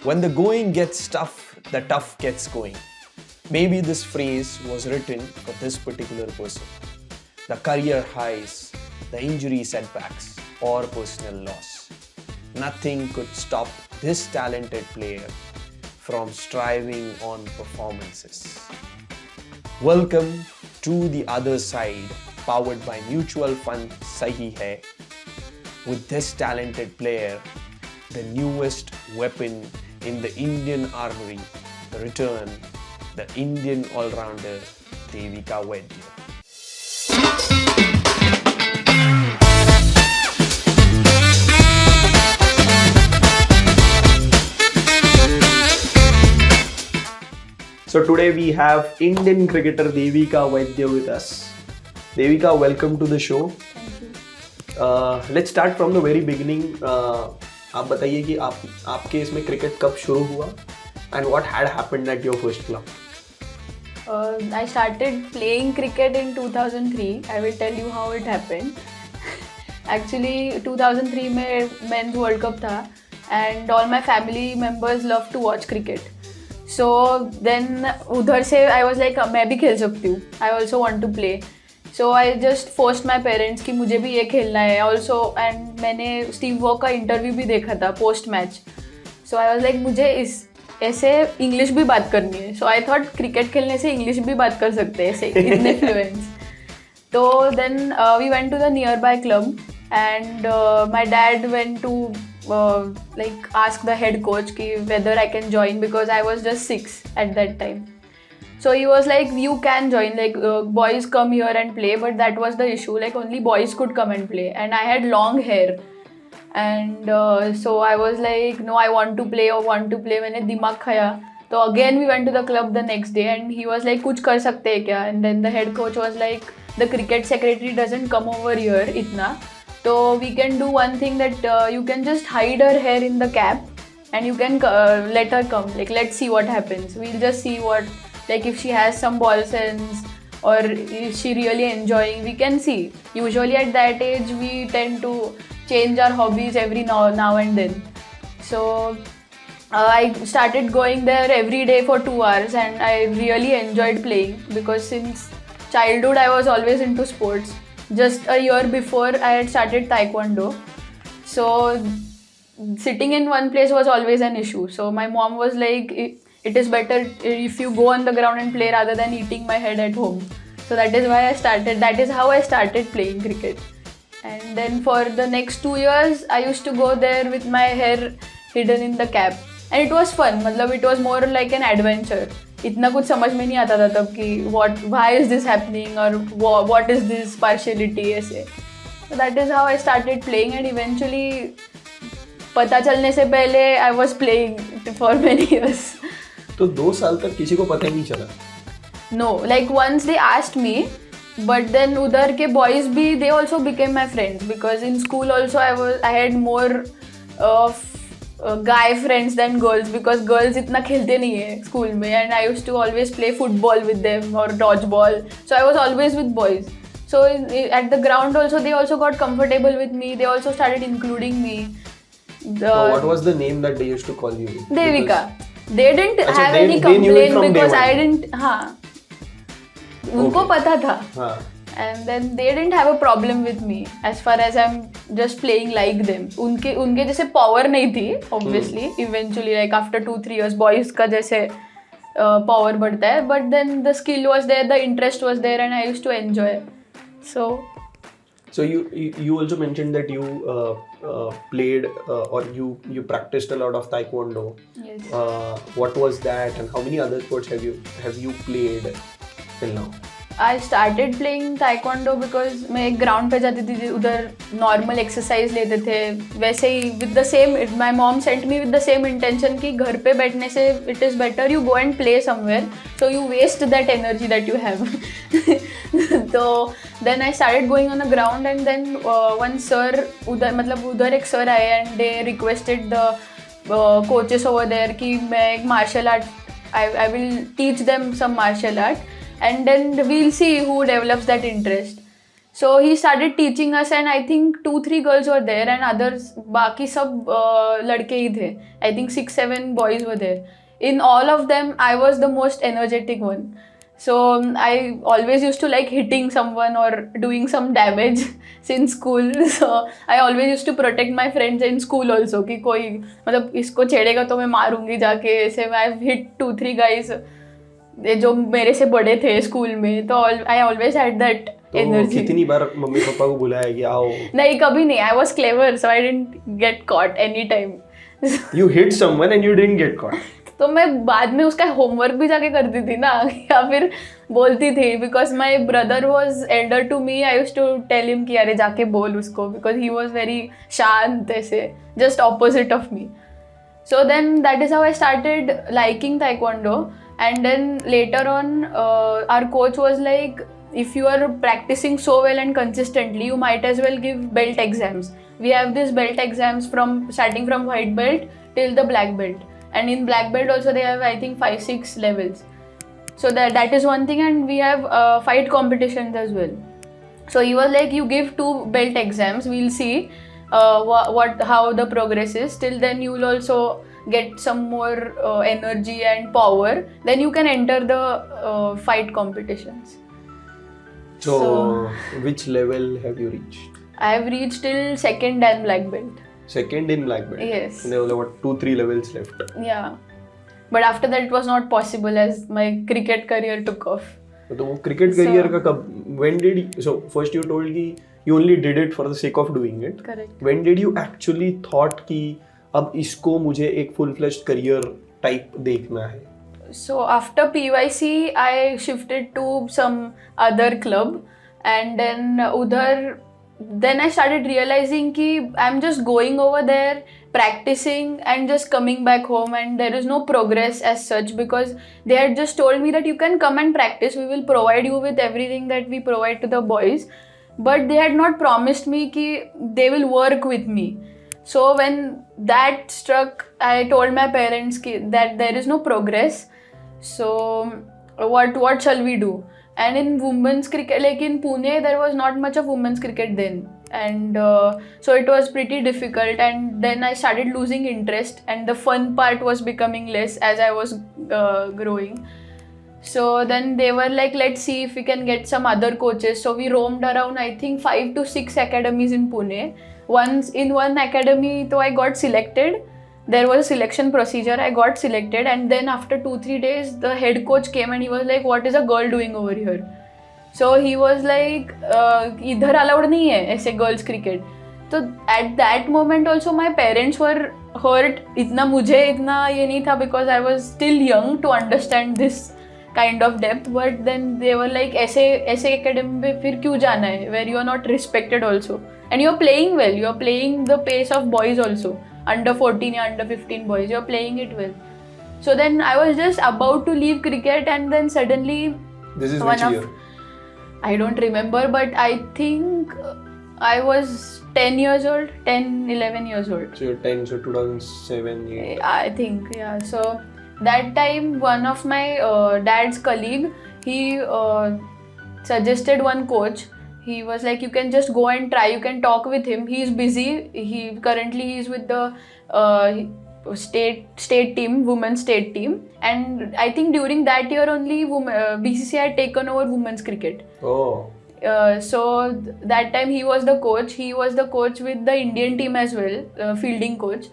When the going gets tough, the tough gets going. Maybe this phrase was written for this particular person. The career highs, the injury setbacks, or personal loss. Nothing could stop this talented player from striving on performances. Welcome to the other side, powered by Mutual Fund Sahi Hai. With this talented player, the newest weapon in the Indian armory, the return, the Indian all-rounder Devika Vaidya. So today we have Indian cricketer Devika Vaidya with us. Devika, welcome to the show. Thank you. Let's start from the very beginning. आप बताइए कि आपके इसमें cricket कब शुरू हुआ and what had happened at your first club? I started playing cricket in 2003. I will tell you how it happened. Actually, 2003 में Men's World Cup था and all my family members love to watch cricket. So then उधर से I was like मैं भी खेल सकती हूँ. I also want to play. So I just forced my parents कि मुझे भी ये खेलना है. Also and मैंने स्टीव वॉ का इंटरव्यू भी देखा था post match. So I was like मुझे ऐसे इंग्लिश भी बात करनी है. So I thought क्रिकेट खेलने से इंग्लिश भी बात कर सकते हैं ऐसे इतने फ्लुएंस. तो then we went to the nearby club and my dad went to like ask the head coach कि whether I can join because I was just 6 at that time. So he was like, you can join, like boys come here and play, but that was the issue, like only boys could come and play and I had long hair and so I was like, no, I want to play. मैंने दिमाग खाया. So again we went to the club the next day and he was like, कुछ कर सकते हैं क्या? And then the head coach was like, the cricket secretary doesn't come over here इतना, so we can do one thing that you can just hide her hair in the cap and you can let her come, like let's see what happens. We'll just see what, like if she has some ball sense or is she really enjoying, we can see. Usually at that age we tend to change our hobbies every now and then. So I started going there every day for 2 hours and I really enjoyed playing because since childhood I was always into sports. Just a year before I had started Taekwondo. So sitting in one place was always an issue. So my mom was like, it is better if you go on the ground and play rather than eating my head at home. So that is how I started playing cricket. And then for the next 2 years, I used to go there with my hair hidden in the cap. And it was fun, मतलब it was more like an adventure. इतना कुछ समझ में नहीं आता था तब कि why is this happening or what is this partiality ऐसे. So that is how I started playing and eventually पता चलने से पहले I was playing for many years. तो 2 साल तक किसी को पता ही नहीं चला? No, like once they asked me, but then उधर के boys भी they also became my friends because in school also I had more guy friends than girls because girls इतना खेलते नहीं है school में and I used to always play football with them or dodgeball. So I was always with boys. So at the ground also they also got comfortable with me. They also started including me. What was the name that they used to call you? Devika. They didn't have any complaint because I didn't. हाँ. उनको पता था. हाँ. And then they didn't have a problem with me as far as I'm just playing like them. उनके जैसे power नहीं थी obviously. Eventually like after 2-3 years boys का जैसे power बढ़ता है. But then the skill was there, the interest was there and I used to enjoy. So you also mentioned that you played or you practiced a lot of Taekwondo. Yes. What was that and how many other sports have you played till now? I started playing Taekwondo because मैं एक ground पे जाती थी उधर normal exercise लेते थे वैसे ही with the same, my mom sent me with the same intention कि घर पे बैठने से it is better you go and play somewhere so you waste that energy that you have. So then I started going on the ground and then one sir उधर एक sir आए and they requested the coaches over there कि मैं एक martial art I will teach them some martial art and then we'll see who develops that interest. So he started teaching us, and I think 2-3 girls were there, and others, बाकी सब लड़के ही थे. I think 6-7 boys were there. In all of them, I was the most energetic one. So I always used to like hitting someone or doing some damage since school. So I always used to protect my friends in school also कि कोई मतलब इसको छेड़ेगा तो मैं मारूंगी जाके ऐसे. I've hit 2-3 guys जो मेरे से बड़े थे स्कूल में. तो I always had that energy. कितनी बार मम्मी पापा को बुलाया कि आओ? नहीं, कभी नहीं. I was clever, so I didn't get caught any time. You hit someone and you didn't get caught. तो मैं बाद में उसका होमवर्क भी जाके करती थी ना, या फिर बोलती थी. Because my brother was elder to me. I used to tell him कि अरे जाके बोल उसको, बिकॉज ही वॉज वेरी शांत ऐसे, just opposite of me. So then that is how I started liking Taekwondo. And then later on, our coach was like, if you are practicing so well and consistently, you might as well give belt exams. We have these belt exams from starting from white belt till the black belt. And in black belt also they have I think 5-6 levels. So that is one thing. And we have fight competitions as well. So he was like, you give 2 belt exams, we'll see how the progress is. Till then you will also get some more energy and power. Then you can enter the fight competitions. So which level have you reached? I have reached till 2nd and black belt. 2nd in black belt? Yes. And there were what, 2-3 levels left? Yeah. But after that it was not possible as my cricket career took off. तो वो cricket career का कब, when did you, so first you told कि you only did it for the sake of doing it. Correct. When did you actually thought कि अब इसको मुझे एक full-fledged career type देखना है? So after PYC I shifted to some other club, and then udhar then I started realizing ki I'm just going over there, practicing and just coming back home, and there is no progress as such, because they had just told me that you can come and practice, we will provide you with everything that we provide to the boys, but they had not promised me ki they will work with me. So when that struck, I told my parents that there is no progress. So what shall we do? And in women's cricket, like in Pune, there was not much of women's cricket then. And so it was pretty difficult. And then I started losing interest, and the fun part was becoming less as I was growing. So then they were like, let's see if we can get some other coaches. So we roamed around, I think 5 to 6 academies in Pune. Once in one academy, so I got selected. There was a selection procedure, I got selected, and then after 2-3 days the head coach came and he was like, what is a girl doing over here? So he was like, idhar allowed nahi hai aise girls cricket. So at that moment also my parents were hurt. Itna mujhe itna ye nahi tha, because I was still young to understand this kind of depth. But then they were like, aise academy mein fir kyun jana hai where you are not respected also, and you are playing well, you are playing the pace of boys also. Under 14 or under 15 boys, you're playing it well. So then I was just about to leave cricket, and then suddenly this is which year? I don't remember, but I think I was 10 years old, 11 years old. So you're 10, so 2007, 8. I think, yeah. So that time one of my dad's colleague, he suggested one coach. He was like, you can just go and try, you can talk with him. He is busy. He currently is with the state team, women's state team. And I think during that year only BCCI had taken over women's cricket. Oh. So that time he was the coach. He was the coach with the Indian team as well, fielding coach.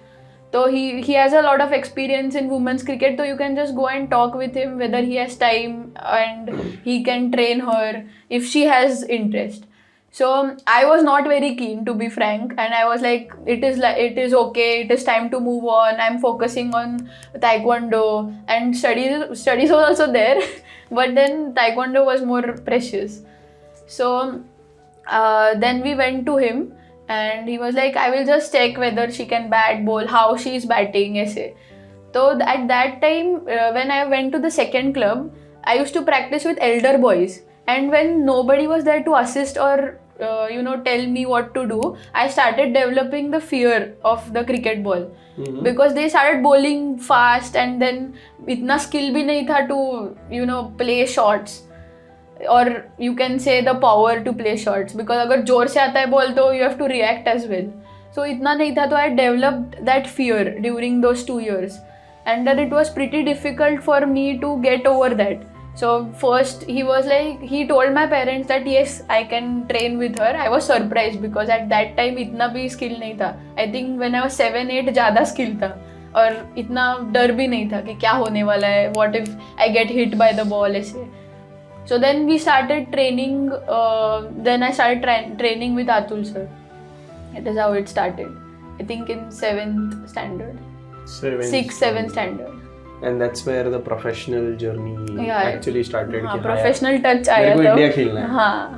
So he has a lot of experience in women's cricket, so you can just go and talk with him whether he has time, and he can train her if she has interest. So I was not very keen, to be frank, and I was like, it is okay, it is time to move on. I'm focusing on Taekwondo, and studies was also there, but then Taekwondo was more precious. So then we went to him. And he was like, I will just check whether she can bat, bowl, how she is batting, ऐसे. So at that time, when I went to the second club, I used to practice with elder boys. And when nobody was there to assist or tell me what to do, I started developing the fear of the cricket ball. Mm-hmm. Because they started bowling fast, and then itna skill bhi nahi tha to play shots. or you can say the power to play shots, because अगर जोर से आता है ball तो you have to react as well. So इतना नहीं था, तो I developed that fear during those 2 years, and then it was pretty difficult for me to get over that. So first he was like, he told my parents that yes, I can train with her. I was surprised because at that time इतना भी skill नहीं था. I think when I was 7-8 ज़्यादा skill था, और इतना डर भी नहीं था कि क्या होने वाला है, what if I get hit by the ball ऐसे. So then we started training, then I started training with Atul sir. It is how it started. I think in 7th standard. 6th, 7th standard. And that's where the professional journey actually started. हाँ, professional touch आया तो India खेलना है. हाँ.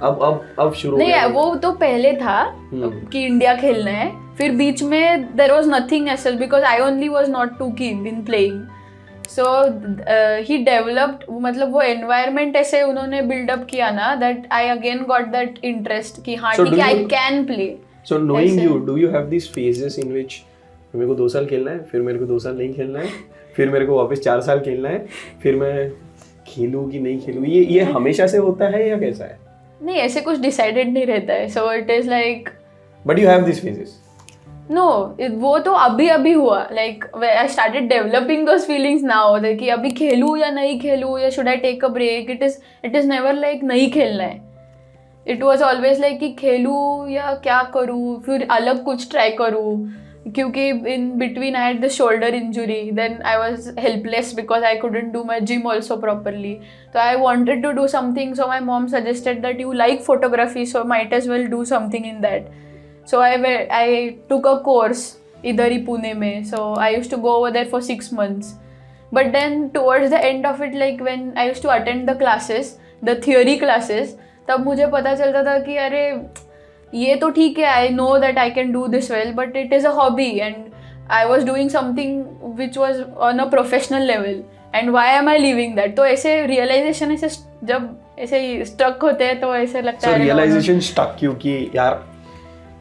अब शुरू नहीं है, वो तो पहले था कि इंडिया खेलना है. फिर बीच में there was nothing else because I only was not too keen in playing. So he developed, मतलब वो environment ऐसे उन्होंने build up किया ना, that I again got that interest कि हाँ ठीक है, I can play. So knowing you, do you have these phases in which मेरे को 2 साल खेलना है, फिर मेरे को 2 साल नहीं खेलना है, फिर मेरे को वापस 4 साल खेलना है, फिर मैं खेलूँ कि नहीं खेलूँ, ये हमेशा से होता है या कैसा है? नहीं, ऐसे कुछ डिसाइडेड नहीं रहता है. So it is like. But you have these phases. No, वो तो अभी हुआ. Like I started developing those feelings now कि अभी खेलूँ या नहीं खेलूँ, या should I take a break. It is never like नहीं खेलना है. It was always like कि खेलूँ या क्या करूँ, फिर अलग कुछ ट्राई करूँ, क्योंकि in between I had the shoulder injury. Then I was helpless because I couldn't do my gym also properly. So I wanted to do something. So my mom suggested that you like photography, so might as well do something in that. So I took a course इधर ही पुणे में. So I used to go over there for 6 months. But then towards the end of it, like when I used to attend the classes, the theory classes, तब मुझे पता चलता था कि अरे ये तो ठीक है, I know that I can do this well, but it is a hobby and I was doing something which was on a professional level, and why am I leaving that? तो ऐसे realization ऐसे जब ऐसे stuck होते हैं तो ऐसे लगता है. So realization stuck you कि यार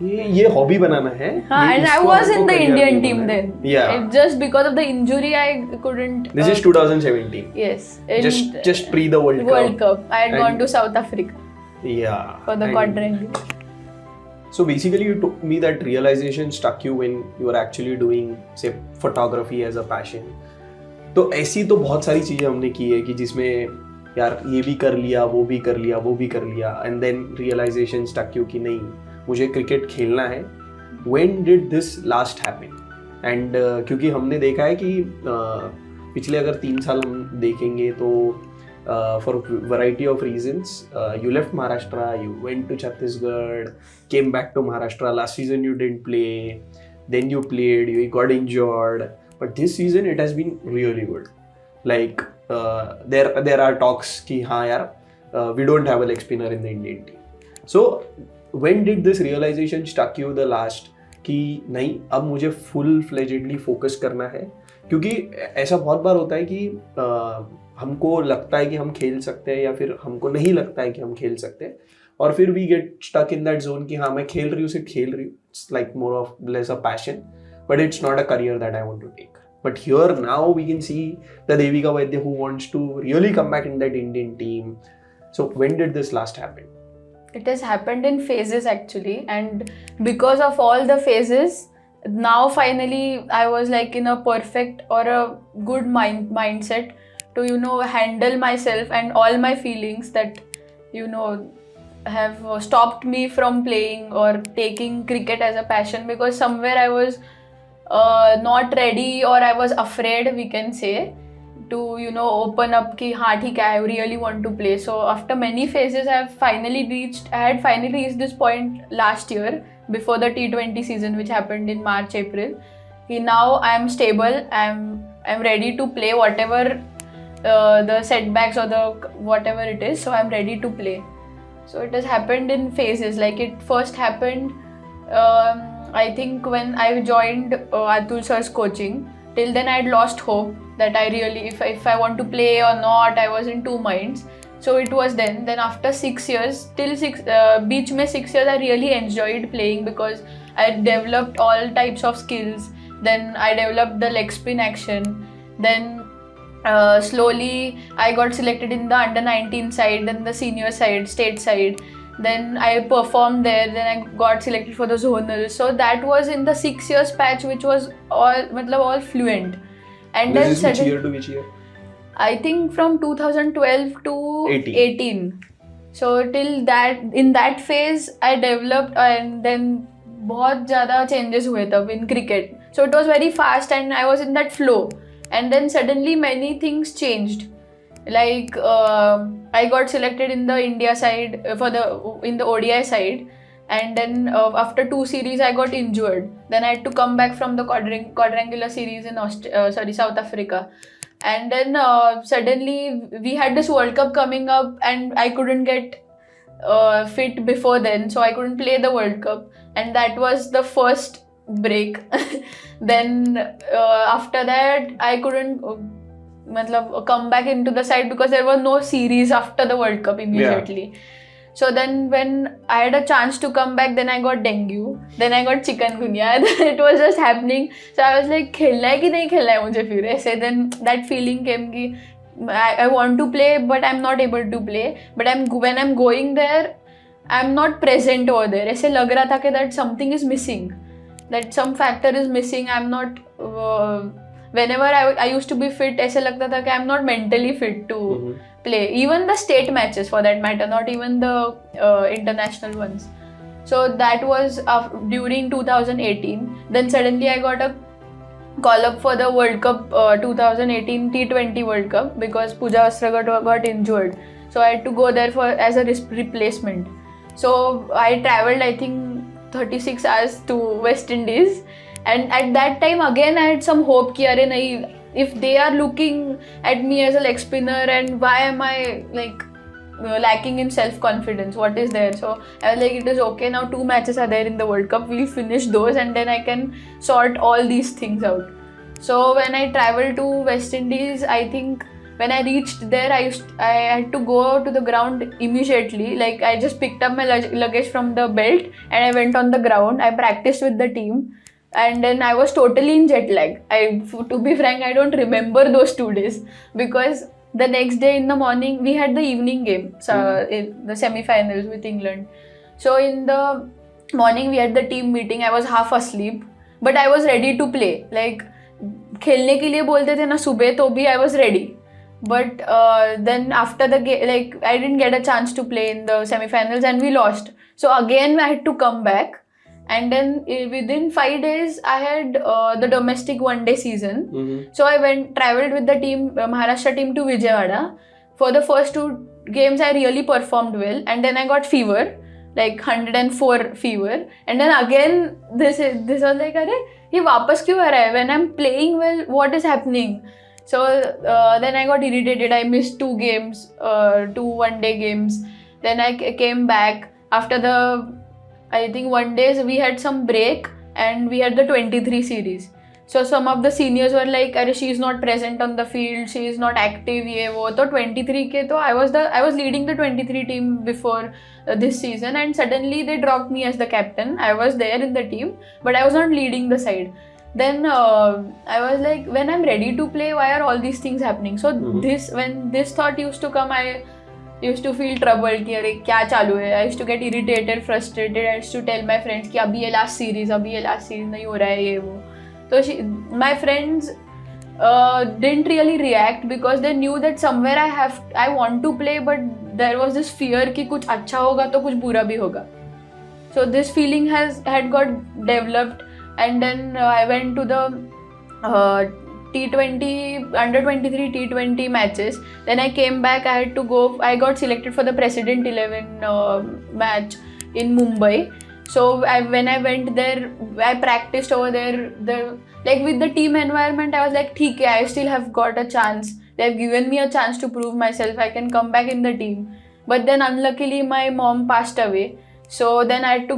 ये hobby बनाना है. हाँ, and I was in the Indian team then. Yeah. Just because of the injury I couldn't. This is 2017. Yes. Just pre the World Cup. World Cup. I had gone to South Africa. Yeah. For the quadrangle. So basically you told me that realization struck you when you were actually doing say photography as a passion. तो ऐसी तो बहुत सारी चीजें हमने की है कि जिसमें यार ये भी कर लिया, वो भी कर लिया, वो भी कर लिया, and then realization struck you कि नहीं, मुझे क्रिकेट खेलना है. When did this last happen? And क्योंकि हमने देखा है कि पिछले अगर 3 साल हम देखेंगे तो for variety of reasons you left Maharashtra, you went to Chhattisgarh, came back to Maharashtra. Last season you didn't play, then you played, you got injured, but this season it has been really good. Like there are talks कि हाँ यार we don't have a leg spinner in the Indian team. So when did this realization struck you the last कि नहीं, अब मुझे full fledgedly focus करना है? क्योंकि ऐसा बहुत बार होता है कि हमको लगता है कि हम खेल सकते हैं या फिर हमको नहीं लगता है कि हम खेल सकते हैं, और फिर we get stuck in that zone कि हाँ मैं खेल रही हूँ, सिर्फ खेल रही हूँ. It's like more of less a passion, but it's not a career that I want to take. But here now we can see the Devika Vaidya who wants to really come back in that Indian team. So when did this last happen? It has happened in phases actually, and because of all the phases, now finally I was like in a perfect or a good mindset to handle myself and all my feelings that have stopped me from playing or taking cricket as a passion, because somewhere I was not ready, or I was afraid, we can say, to open up ki हाँ ठीक है, I really want to play. So after many phases I had finally reached this point last year before the T20 season, which happened in March, April. Now I am stable, I'm ready to play whatever the setbacks or the whatever it is, so I'm ready to play. So it has happened in phases. Like it first happened I think when I joined Atul sir's coaching. Till then I had lost hope that I really, if I want to play or not, I was in 2 minds. So it was then after 6 years, beach mein 6 years, I really enjoyed playing because I developed all types of skills. Then I developed the leg spin action. Then slowly I got selected in the under 19 side, then the senior side, state side. Then I performed there, then I got selected for the zonal. So that was in the 6 years patch, which was all fluent. And This then is which year to which year? I think from 2012 to 18. 18. So till that, in that phase I developed, and then बहुत ज़्यादा changes हुए तब in cricket. So it was very fast and I was in that flow. And then suddenly many things changed. Like I got selected in the India side in the ODI side, and then after 2 series I got injured. Then I had to come back from the quadrangular series in South Africa. And then suddenly we had this World Cup coming up, and I couldn't get fit before then, so I couldn't play the World Cup, and that was the first break. Then after that I couldn't come back into the side because there was no series after the World Cup immediately. Yeah. So then when I had a chance to come back, then I got dengue, then I got chikungunya. It was just happening. So I was like, खेलना है कि नहीं खेलना है मुझे फिर ऐसे. Then that feeling came कि I want to play but I'm not able to play. But when I'm going there, I'm not present over there. ऐसे लग रहा था कि that something is missing, that some factor is missing. I'm not whenever I used to be fit, ऐसे लगता था कि I'm not mentally fit to play. Even the state matches for that matter, not even the international ones. So that was during 2018. Then suddenly I got a call up for the World Cup 2018 T20 World Cup because Pooja Asragar got injured. So I had to go there as a replacement. So I travelled, I think 36 hours to West Indies. And at that time again I had some hope कि अरे नहीं, if they are looking at me as a leg spinner, and why am I like lacking in self-confidence, what is there? So I was like, it is okay, now 2 matches are there in the World Cup, we'll finish those and then I can sort all these things out. So when I traveled to West Indies, I think when I reached there, I had to go to the ground immediately. Like I just picked up my luggage from the belt and I went on the ground. I practiced with the team. And then I was totally in jet lag. To be frank, I don't remember those 2 days because the next day in the morning we had the evening game, in the semi-finals with England. So in the morning we had the team meeting. I was half asleep, but I was ready to play. Like खेलने के लिए बोलते थे ना सुबह तो भी I was ready. But then after the game, like I didn't get a chance to play in the semi-finals and we lost. So again I had to come back. And then within 5 days, I had the domestic one-day season. So I travelled with the team, Maharashtra team, to Vijayawada. For the first 2 games, I really performed well. And then I got fever, like 104 fever. And then again, this was like, अरे ये वापस क्यों आ रहा है? When I'm playing well, what is happening? So then I got irritated. I missed 2 games, 2 one-day games. Then I came back after I think 1 day we had some break and we had the 23 series. So some of the seniors were like, "Arey, she is not present on the field, she is not active." ये वो तो 23 के तो I was leading the 23 team before this season, and suddenly they dropped me as the captain. I was there in the team, but I was not leading the side. Then I was like, when I'm ready to play, why are all these things happening? So when this thought used to come, I used to feel troubled कि अरे क्या चालू है. I used to get irritated, frustrated. I used to tell my friends कि अभी ये last series नहीं हो रहा है ये वो. So my friends didn't really react because they knew that somewhere I want to play, but there was this fear कि कुछ अच्छा होगा तो कुछ बुरा भी होगा. So this feeling had got developed, and then I went to the T20 under 23 T20 matches. Then I came back. I got selected for the President 11 match in Mumbai. So when I went there, I practiced over there. Like with the team environment, I was like, "ठीक है, I still have got a chance. They have given me a chance to prove myself. I can come back in the team." But then unluckily, my mom passed away. So then I had to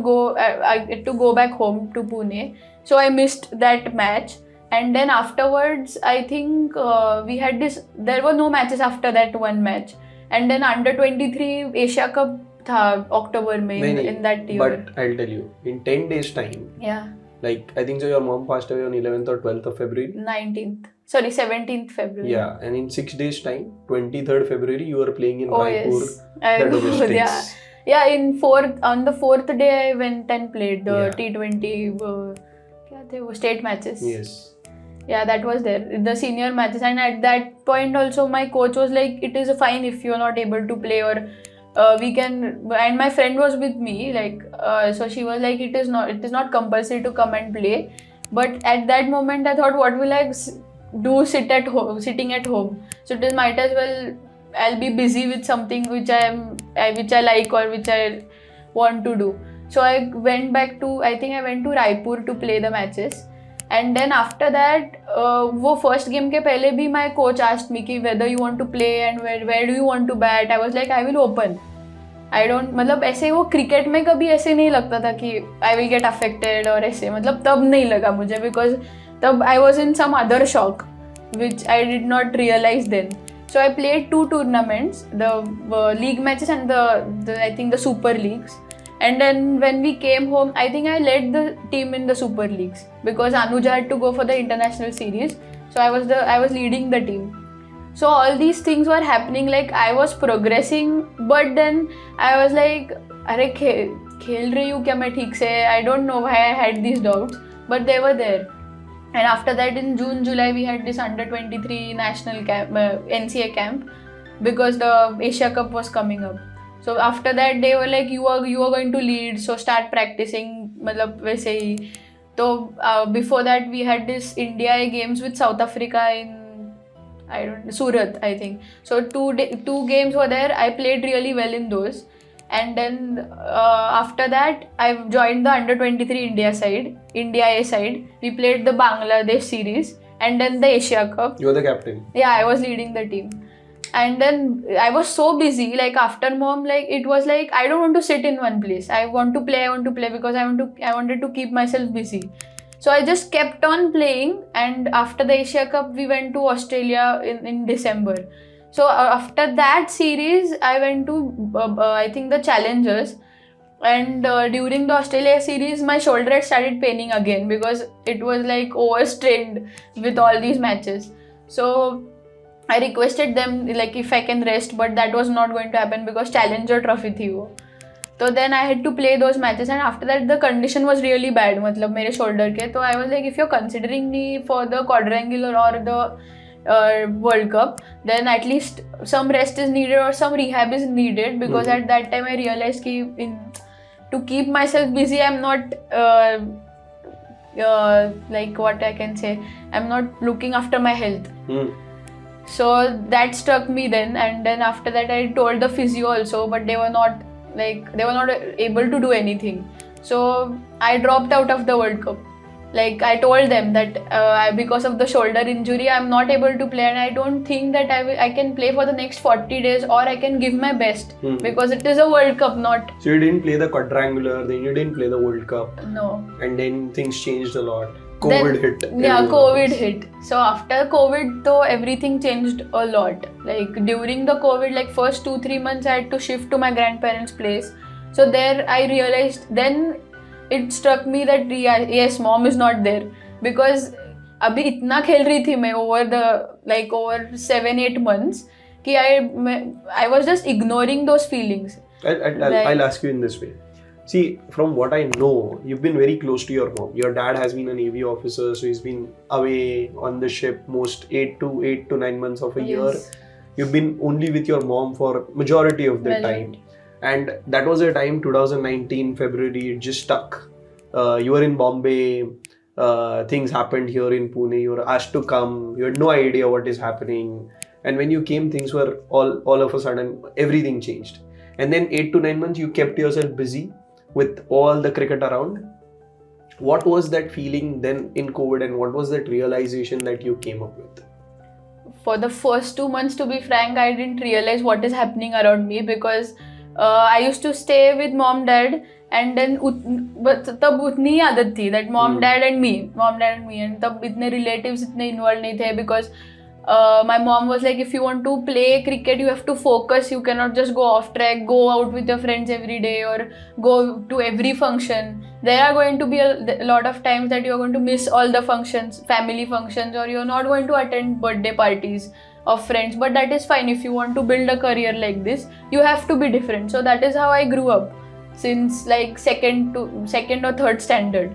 go back home to Pune. So I missed that match. And then afterwards, I think there were no matches after that one match. And then under 23 Asia Cup tha October mein in that year. But I'll tell you, in 10 days time, yeah, like I think so your mom passed away on 11th or 12th of February? 19th. Sorry, 17th February. Yeah, and in 6 days time, 23rd February, you were playing in Oh Raipur, yes, I the remember, domestics. yeah. On the fourth day I went and played the Yeah. T20 kya the state matches. Yes. Yeah, that was there, the senior matches, and at that point also my coach was like, it is fine if you're not able to play, or we can. And my friend was with me, like so she was like, it is not compulsory to come and play. But at that moment I thought, what will I do sitting at home? So it is, might as well, I'll be busy with something which I like or which I want to do. So I went to Raipur to play the matches. And then after that, वो first game के पहले भी my coach asked me कि whether you want to play and where do you want to bat. I was like, I will open. I don't, मतलब ऐसे वो cricket में कभी ऐसे नहीं लगता था कि I will get affected और ऐसे, मतलब तब नहीं लगा मुझे, because तब I was in some other shock which I did not realize then. So I played 2 tournaments, the league matches and the I think the super leagues. And then when we came home, I think I led the team in the super leagues because Anuja had to go for the international series. So I was leading the team. So all these things were happening, like I was progressing, but then I was like, अरे खेल रही हूँ क्या मैं ठीक से? I don't know why I had these doubts, but they were there. And after that, in June, July, we had this under-23 national camp, NCA camp, because the Asia Cup was coming up. So after that, they were like, you are going to lead, so start practicing, मतलब वैसे ही. So before that, we had this India games with South Africa in Surat, I think. So two games were there. I played really well in those. And then after that, I joined the under-23 India A side. We played the Bangladesh series and then the Asia Cup. You were the captain. Yeah, I was leading the team. And then I was so busy, like after mom, like it was like, I don't want to sit in one place. I want to play because I wanted to keep myself busy. So I just kept on playing, and after the Asia Cup, we went to Australia in December. So after that series, I went to I think the Challengers, and during the Australia series, my shoulder had started paining again because it was like overstrained with all these matches. So I requested them like if I can rest, but that was not going to happen because Challenger trophy thi wo. So then I had to play those matches, and after that the condition was really bad, मतलब मेरे shoulder के. So I was like, if you're considering me for the quadrangular or the World Cup, then at least some rest is needed or some rehab is needed, because at that time I realized कि to keep myself busy, I'm not like what I can say, I'm not looking after my health. So that struck me then, and then after that I told the physio also, but they were not able to do anything. So I dropped out of the World Cup. Like I told them that because of the shoulder injury, I'm not able to play, and I don't think that I can play for the next 40 days or I can give my best because it is a World Cup, not. So you didn't play the quadrangular, then you didn't play the World Cup. No. And then things changed a lot. COVID hit. Yeah, COVID hit. So after COVID, though, everything changed a lot. Like during the COVID, like first 2-3 months, I had to shift to my grandparents' place. So there I realized, then it struck me that yes, mom is not there, because अभी इतना खेल रही थी मैं over 7-8 months कि I was just ignoring those feelings. I'll ask you in this way. See, from what I know, you've been very close to your mom. Your dad has been a Navy officer, so he's been away on the ship most 8 to 9 months of a year. You've been only with your mom for majority of the time. And that was a time, 2019 February, it just stuck. You were in Bombay, things happened here in Pune, you were asked to come, you had no idea what is happening. And when you came, things were all of a sudden, everything changed. And then 8 to 9 months, you kept yourself busy with all the cricket around. What was that feeling then in COVID, and what was that realization that you came up with? For the first 2 months, to be frank, I didn't realize what is happening around me, because I used to stay with mom, dad, and then but तब उतनी ही आदत थी that mom, dad and me, and तब इतने relatives इतने involved नहीं थे, because My mom was like, if you want to play cricket, you have to focus. You cannot just go off track, go out with your friends every day or go to every function. There are going to be a lot of times that you're going to miss all the functions, family functions, or you're not going to attend birthday parties of friends. But that is fine. If you want to build a career like this, you have to be different. So that is how I grew up since like second or third standard.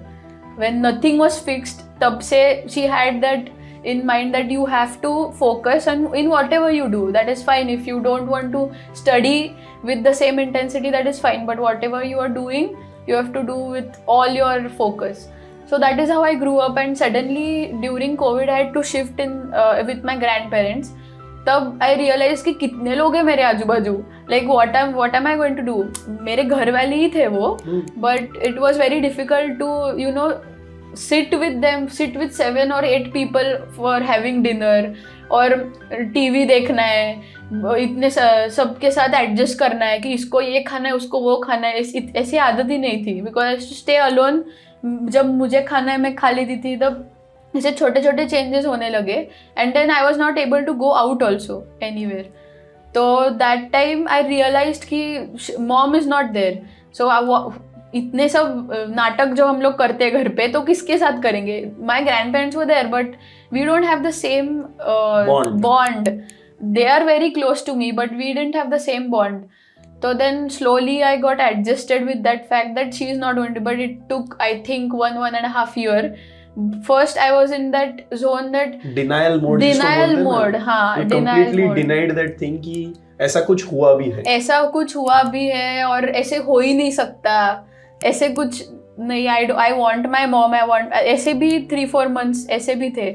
When nothing was fixed, tab se she had that in mind that you have to focus on in whatever you do. That is fine. If you don't want to study with the same intensity, that is fine. But whatever you are doing, you have to do with all your focus. So that is how I grew up. And suddenly during COVID, I had to shift in with my grandparents. तब I realized कि कितने लोग हैं मेरे आजू बाजू, like what am I going to do? मेरे घर वाले ही थे वो, but it was very difficult to sit with them, sit with 7 or 8 people for having dinner, और टीवी देखना है, इतने सबके साथ एडजस्ट करना है कि इसको ये खाना है उसको वो खाना है. ऐसी आदत ही नहीं थी, because I to stay alone. जब मुझे खाना है मैं खा लेती थी. तब ऐसे छोटे छोटे चेंजेस होने लगे. And then I was not able to go out also anywhere. तो दैट टाइम आई रियलाइज्ड कि mom is not there. So इतने सब नाटक जो हम लोग करते हैं घर पे, तो किसके साथ करेंगे? My grandparents were there, but we don't have the same bond. They are very close to me, but we didn't have the same bond. So then slowly I got adjusted with that fact that she is not going to, but it took I think 1.5 year. First I was in that zone, that denial mode. हाँ, completely denied that thing कि ऐसा कुछ हुआ भी है और ऐसे हो ही नहीं सकता, ऐसे कुछ नहीं. I want my mom, I want, ऐसे भी 3-4 months ऐसे भी थे.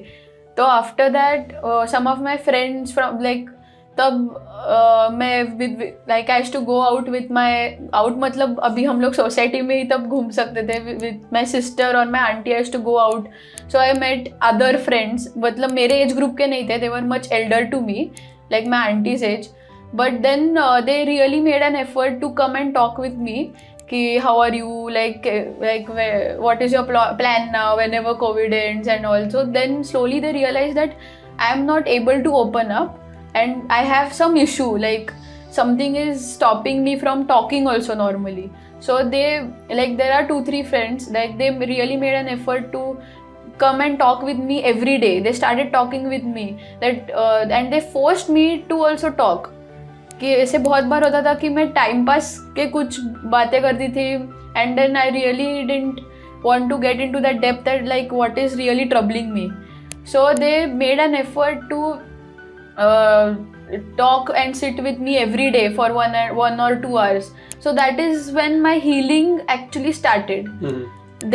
तो after that some of my friends from like, तब मैं like I used to go out with my out, मतलब अभी हम लोग सोसाइटी में ही तब घूम सकते थे. with my sister और my auntie I used to go out. So I met other friends, मतलब मेरे एज ग्रुप के नहीं थे, they were much elder to me, like my auntie's age. But then they really made an effort to come and talk with me कि how are you, like what is your plan now whenever COVID ends and all. So then slowly they realized that I am not able to open up and I have some issue, like something is stopping me from talking also normally. So they, like there are 2-3 friends, like they really made an effort to come and talk with me every day. They started talking with me that and they forced me to also talk. कि ऐसे बहुत बार होता था कि मैं time pass के कुछ बातें करती थी, and then I really didn't want to get into that depth that like what is really troubling me. So they made an effort to talk and sit with me every day for 1 or 2 hours. So that is when my healing actually started.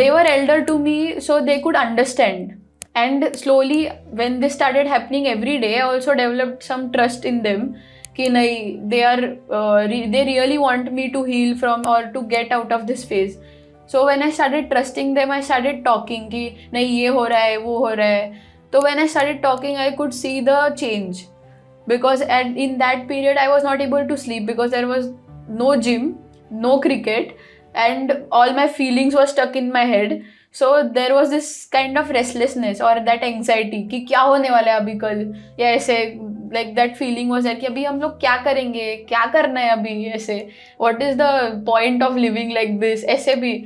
They were elder to me, so they could understand, and slowly when this started happening every day, I also developed some trust in them कि नहीं, they really want me to heal from or to get out of this phase. So when I started trusting them, I started talking कि नहीं ये हो रहा है वो हो रहा है. So when I started talking, I could see the change. Because in that period I was not able to sleep because there was no gym, no cricket, and all my feelings were stuck in my head. So there was this kind of restlessness or that anxiety कि क्या होने वाला है अभी कल, या ऐसे like that feeling was there कि अभी हम लोग क्या करेंगे, क्या करना है अभी, ऐसे what is the point of living like this, ऐसे भी.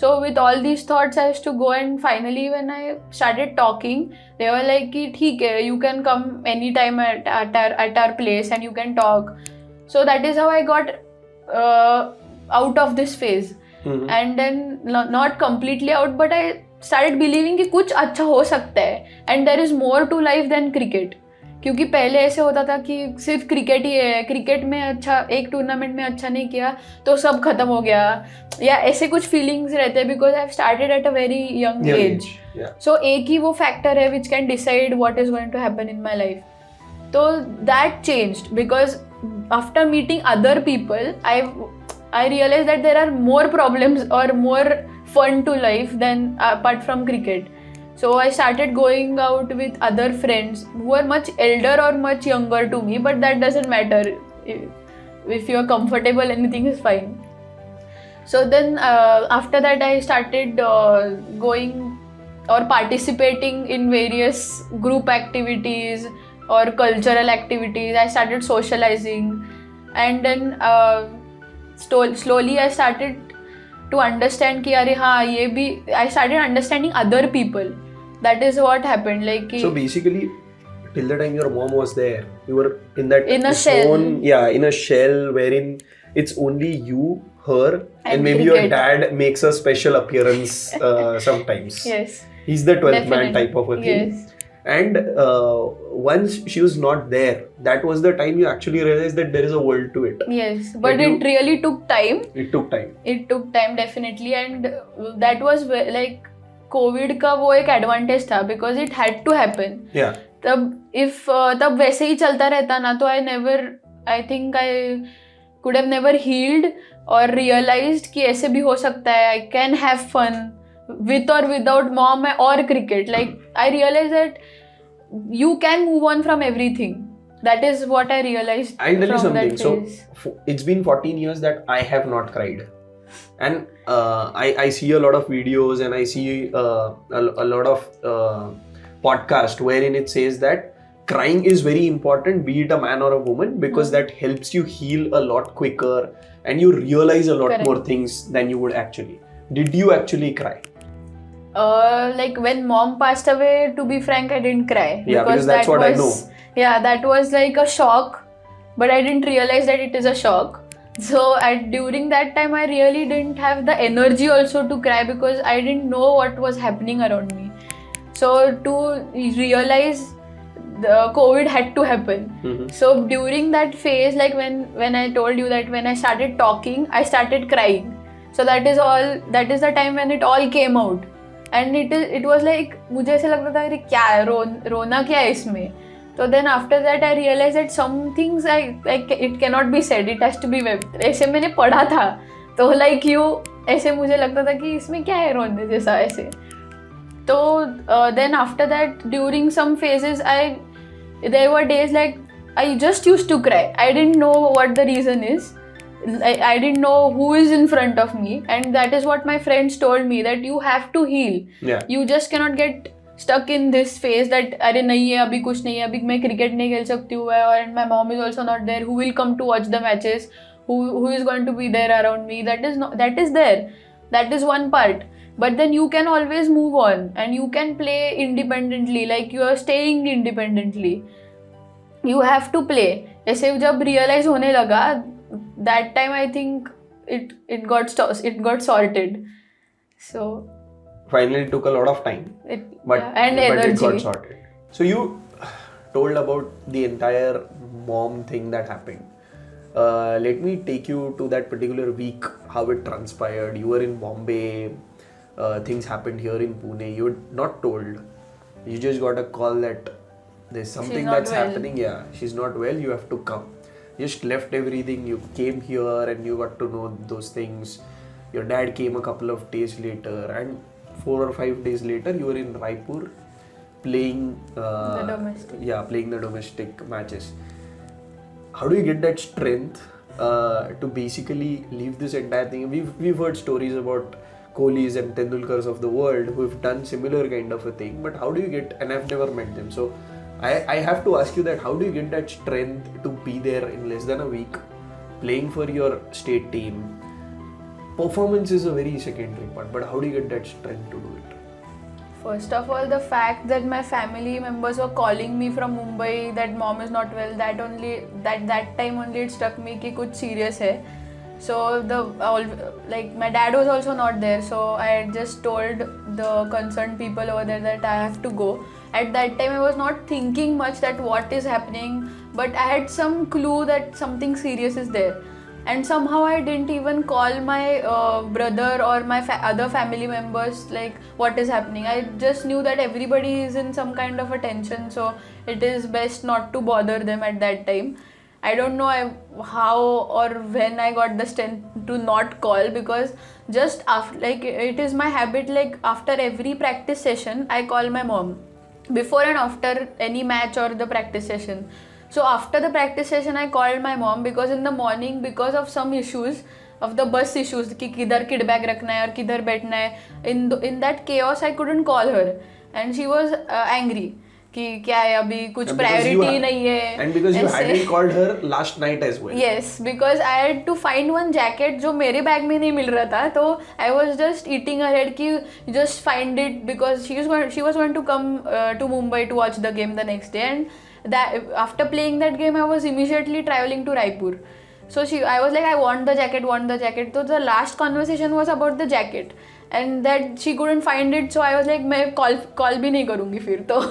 So with all these thoughts I used to go, and finally when I started talking, they were like कि ठीक है, you can come anytime at our place and you can talk. So that is how I got out of this phase. And then not completely out, but I started believing कि कुछ अच्छा हो सकता है, and there is more to life than cricket. क्योंकि पहले ऐसे होता था कि सिर्फ क्रिकेट ही है, क्रिकेट में अच्छा, एक टूर्नामेंट में अच्छा नहीं किया तो सब खत्म हो गया, या ऐसे कुछ फीलिंग्स रहते हैं. Because I have started at a very young age. So एक ही वो फैक्टर है which can decide what is going to happen in my life. तो that changed because after meeting other people I realized that there are more problems or more fun to life than apart from cricket. So I started going out with other friends who are much elder or much younger to me, but that doesn't matter. If you are comfortable, anything is fine. So then after that I started going or participating in various group activities or cultural activities. I started socializing, and then slowly I started to understand कि अरे हाँ ये भी I started understanding other people. That is what happened. Like So basically, till the time your mom was there, you were in that in a its shell. in a shell wherein it's only you, her, and maybe your cricket. dad makes a special appearance sometimes. Yes. He's the 12th man Definitely. type of a thing. Yes. And once she was not there, that was the time you actually realized that there is a world to it. Yes, but Like it really took time. It took time. It took time definitely, and that was like COVID का वो एक advantage था because it had to happen. Yeah. तब वैसे ही चलता रहता ना तो I think I could have never healed or realized कि ऐसे भी हो सकता है. I can have fun with or without mom or cricket. Like I realized that you can move on from everything. That is what I realized. I'll tell you from something. that So phase. it's been 14 years that I have not cried. And I see a lot of videos and I see a lot of podcast wherein it says that crying is very important, be it a man or a woman, because that helps you heal a lot quicker and you realize a lot Correct. more things than you would actually. Did you actually cry? Like when mom passed away, to be frank, I didn't cry. Yeah, because that's that what I was, know. Yeah, that was like a shock, but I didn't realize that it is a shock. So during that time, I really didn't have the energy also to cry because I didn't know what was happening around me. So to realize the COVID had to happen. Mm-hmm. So during that phase, like when I told you that when I started talking, I started crying. So that is the time when it all came out. And it was like मुझे ऐसे लगता था कि क्या है रोना क्या है इसमें. So then after that I realized that some things it cannot be said, it has to be wept. ऐसे मैंने पढ़ा था तो like you ऐसे मुझे लगता था कि इसमें क्या है रोने जैसा ऐसे. तो then after that during some phases there were days like I just used to cry. I didn't know what the reason is. I didn't know who is in front of me, and that is what my friends told me, that you have to heal. Yeah. You just cannot get stuck in this phase that अरे नहीं है अभी कुछ नहीं है अभी मैं cricket नहीं खेल सकती हूँ and my mom is also not there. Who will come to watch the matches? Who is going to be there around me? That is there. That is one part. But then you can always move on and you can play independently. Like you are staying independently. You have to play. ऐसे जब realize होने लगा, that time I think it got sorted. So Finally, it took a lot of time. But energy. It got sorted. So you told about the entire mom thing that happened. Let me take you to that particular week, how it transpired. You were in Bombay, things happened here in Pune. You were not told. You just got a call that there's something that's happening. Yeah, she's not well, you have to come. You just left everything, you came here and you got to know those things. Your dad came a couple of days later, and 4 or 5 days later you were in Raipur playing the domestic. Yeah, playing the domestic matches. How do you get that strength to basically leave this entire thing? We've heard stories about Kohlis and Tendulkars of the world who have done similar kind of a thing, but how do you get, and I've never met them, so I have to ask you that how do you get that strength to be there in less than a week playing for your state team? Performance is a very secondary part, but how do you get that strength to do it? First of all, the fact that my family members were calling me from Mumbai that mom is not well, that time only it struck me कि कुछ serious है. So my dad was also not there, so I just told the concerned people over there that I have to go. At that time I was not thinking much that what is happening, but I had some clue that something serious is there. And somehow I didn't even call my brother or my other family members like what is happening. I just knew that everybody is in some kind of a tension, so it is best not to bother them at that time. I don't know how or when I got the strength to not call, because just after, like it is my habit, like after every practice session I call my mom before and after any match or the practice session. So after the practice session I called my mom, because in the morning, because of some issues of the bus issues कि किधर kid bag रखना है और किधर बैठना है, in that chaos I couldn't call her and she was angry. कि क्या है अभी कुछ And because you priority ha- नहीं है. And because you ऐसे. hadn't called her last night as well. Yes, because I had to find one jacket जो मेरे बैग में नहीं मिल रहा था, तो I was just eating ahead कि just find it because she was going to come to Mumbai to watch the game the next day, and that after playing that game I was immediately traveling to Raipur. So I was like, I want the jacket. So the last conversation was about the jacket, and that she couldn't find it. So I was like, मैं call भी नहीं करूँगी फिर तो.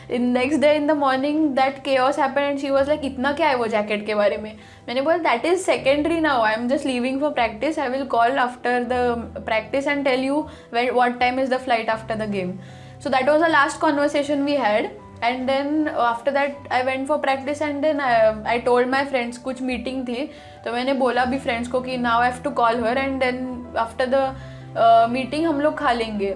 In next day in the morning that chaos happened and she was like, इतना क्या है वो jacket के बारे में. मैंने बोला that is secondary now. I am just leaving for practice. I will call after the practice and tell you what time is the flight after the game. So that was the last conversation we had. And then after that I went for practice and then I told my friends कुछ meeting थी तो मैंने बोला भी friends को कि now I have to call her and then after the meeting हम लोग खा लेंगे.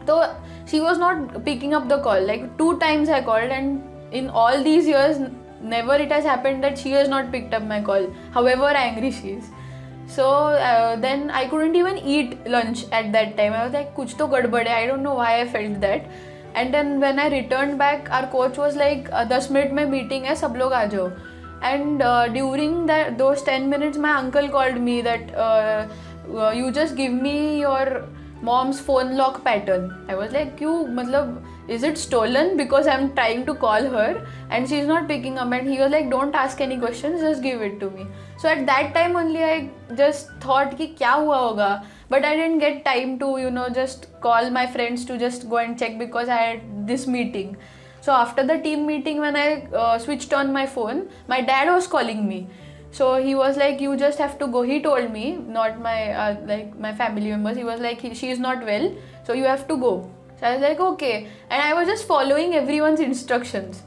So she was not picking up the call. Like 2 times I called and in all these years never it has happened that she has not picked up my call however angry she is. So then I couldn't even eat lunch at that time. I was like कुछ तो गड़बड़ है. I don't know why I felt that. And then when I returned back, our coach was like, 10 minute में meeting है, सब लोग आ जाओ. And during those 10 minutes, my uncle called me that you just give me your mom's phone lock pattern. I was like, क्यों मतलब is it stolen? Because I'm trying to call her and she's not picking up. And he was like, don't ask any questions, just give it to me. So at that time only I just thought कि क्या हुआ होगा. But I didn't get time to, just call my friends to just go and check because I had this meeting. So after the team meeting, when I switched on my phone, my dad was calling me. So he was like, you just have to go. He told me, not my my family members. He was like, she is not well, so you have to go. So I was like, okay. And I was just following everyone's instructions.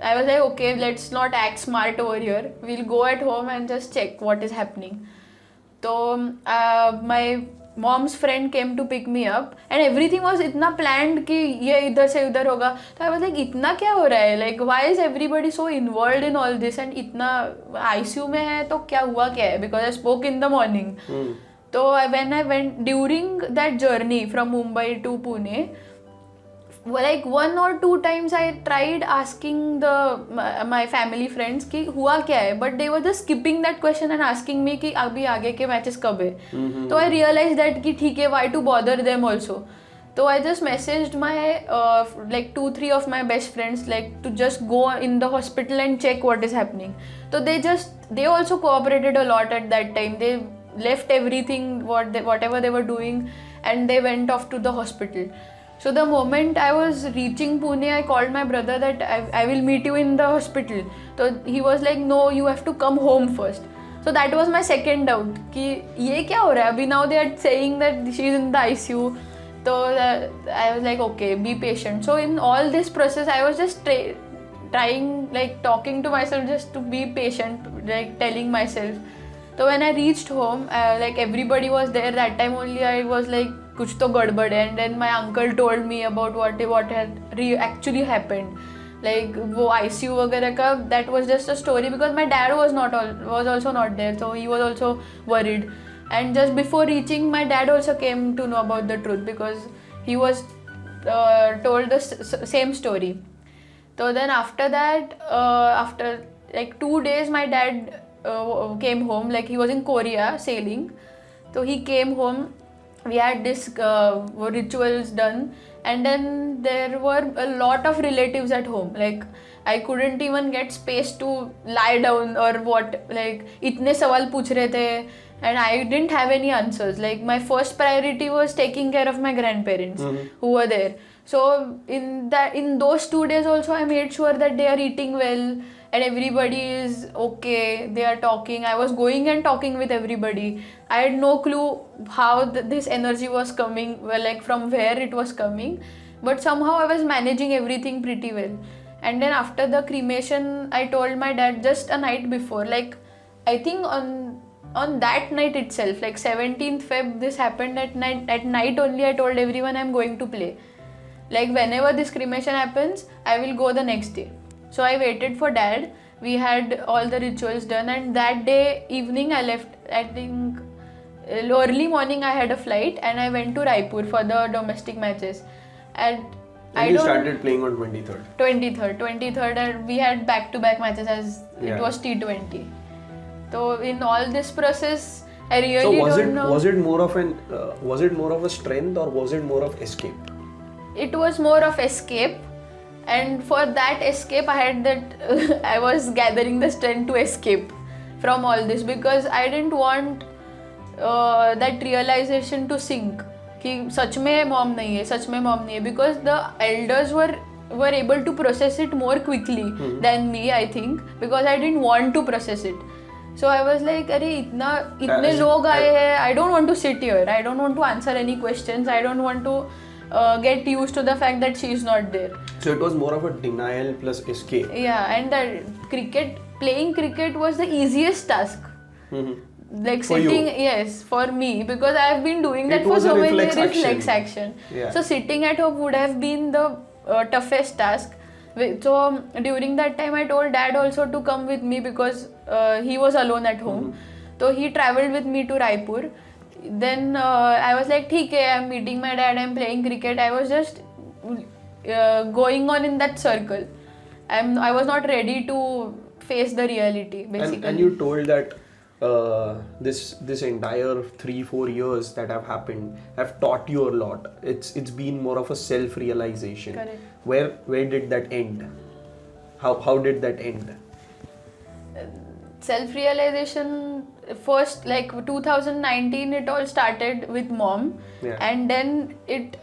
I was like, okay, let's not act smart over here. We'll go at home and just check what is happening. So my mom's friend came to pick me up and everything was इतना planned कि ये इधर से उधर होगा. तो I was like इतना क्या हो रहा है, like why is everybody so involved in all this and इतना ICU में है तो क्या हुआ क्या है, because I spoke in the morning. So when I went during that journey from Mumbai to Pune, like 1 or 2 times I tried asking my family friends कि हुआ क्या है, but they were just skipping that question and asking me कि अभी आगे के matches कब है. तो I realized that कि ठीक है, why to bother them also. So I just messaged my like 2-3 of my best friends like to just go in the hospital and check what is happening. So they also cooperated a lot at that time. They left everything whatever they were doing and they went off to the hospital. So the moment I was reaching Pune, I called my brother that I will meet you in the hospital. So he was like, no, you have to come home first. So that was my second doubt कि ये क्या हो रहा है अभी. Now they are saying that she is in the ICU. So I was like, okay, be patient. So in all this process, I was just trying, like talking to myself just to be patient, like telling myself. So when I reached home, like everybody was there. That time only I was like, कुछ तो गड़बड़ है. And then my uncle told me about what had actually happened. Like वो ICU वगैरह का, that was just a story because my dad was also not there, so he was also worried. And just before reaching, my dad also came to know about the truth because he was told the same story. So then after that, after like 2 days, my dad came home. Like he was in Korea sailing, so he came home. We had this rituals done, and then there were a lot of relatives at home. Like I couldn't even get space to lie down or what. Like इतने सवाल पूछ रहे थे, and I didn't have any answers. Like my first priority was taking care of my grandparents who were there. So in those 2 days also, I made sure that they are eating well and everybody is okay. They are talking. I was going and talking with everybody. I had no clue how this energy was coming, like from where it was coming, but somehow I was managing everything pretty well. And then after the cremation, I told my dad just a night before, like I think on that night itself, like 17th Feb, this happened at night only. I told everyone I'm going to play. Like whenever this cremation happens, I will go the next day. So I waited for dad. We had all the rituals done, and that day evening I left. I think early morning I had a flight and I went to Raipur for the domestic matches. And And you started playing on 23rd. 23rd, and we had back-to-back matches as it was T20. So in all this process, I really don't know. Was it more of a strength or was it more of escape? It was more of escape, and for that escape, I had that I was gathering the strength to escape from all this, because I didn't want that realization to sink. कि सच में mom नहीं है, because the elders were able to process it more quickly than me, I think, because I didn't want to process it. So I was like, अरे इतने लोग आए हैं, I don't want to sit here, I don't want to answer any questions, I don't want to get used to the fact that she is not there. So it was more of a denial plus escape. Yeah, and the playing cricket was the easiest task. Like for sitting, you. Yes, for me, because I have been doing that It for was so a many reflex action. Yeah. So sitting at home would have been the toughest task. So during that time, I told dad also to come with me, because he was alone at home. So he traveled with me to Raipur. Then I was like, ठीक है, I'm meeting my dad, I'm playing cricket. I was just going on in that circle. I was not ready to face the reality, basically. And you told that this entire 3-4 years that have happened have taught you a lot. It's been more of a self-realization. Correct. Where did that end? How did that end? Self-realization, first, like 2019, it all started with mom. Yeah. And then it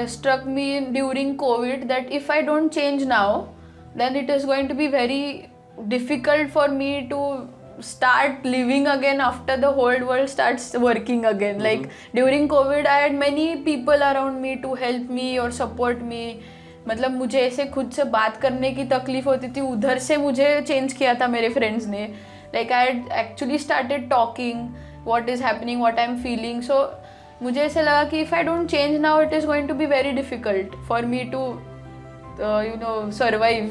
struck me during COVID that if I don't change now, then it is going to be very difficult for me to start living again after the whole world starts working again. Like during COVID, I had many people around me to help me or support me. मतलब मुझे ऐसे खुद से बात करने की तकलीफ होती थी, उधर से मुझे चेंज किया था मेरे फ्रेंड्स ने. Like I had actually started talking what is happening, what I'm feeling. So मुझे ऐसे लगा कि if I don't change now, it is going to be very difficult for me to survive.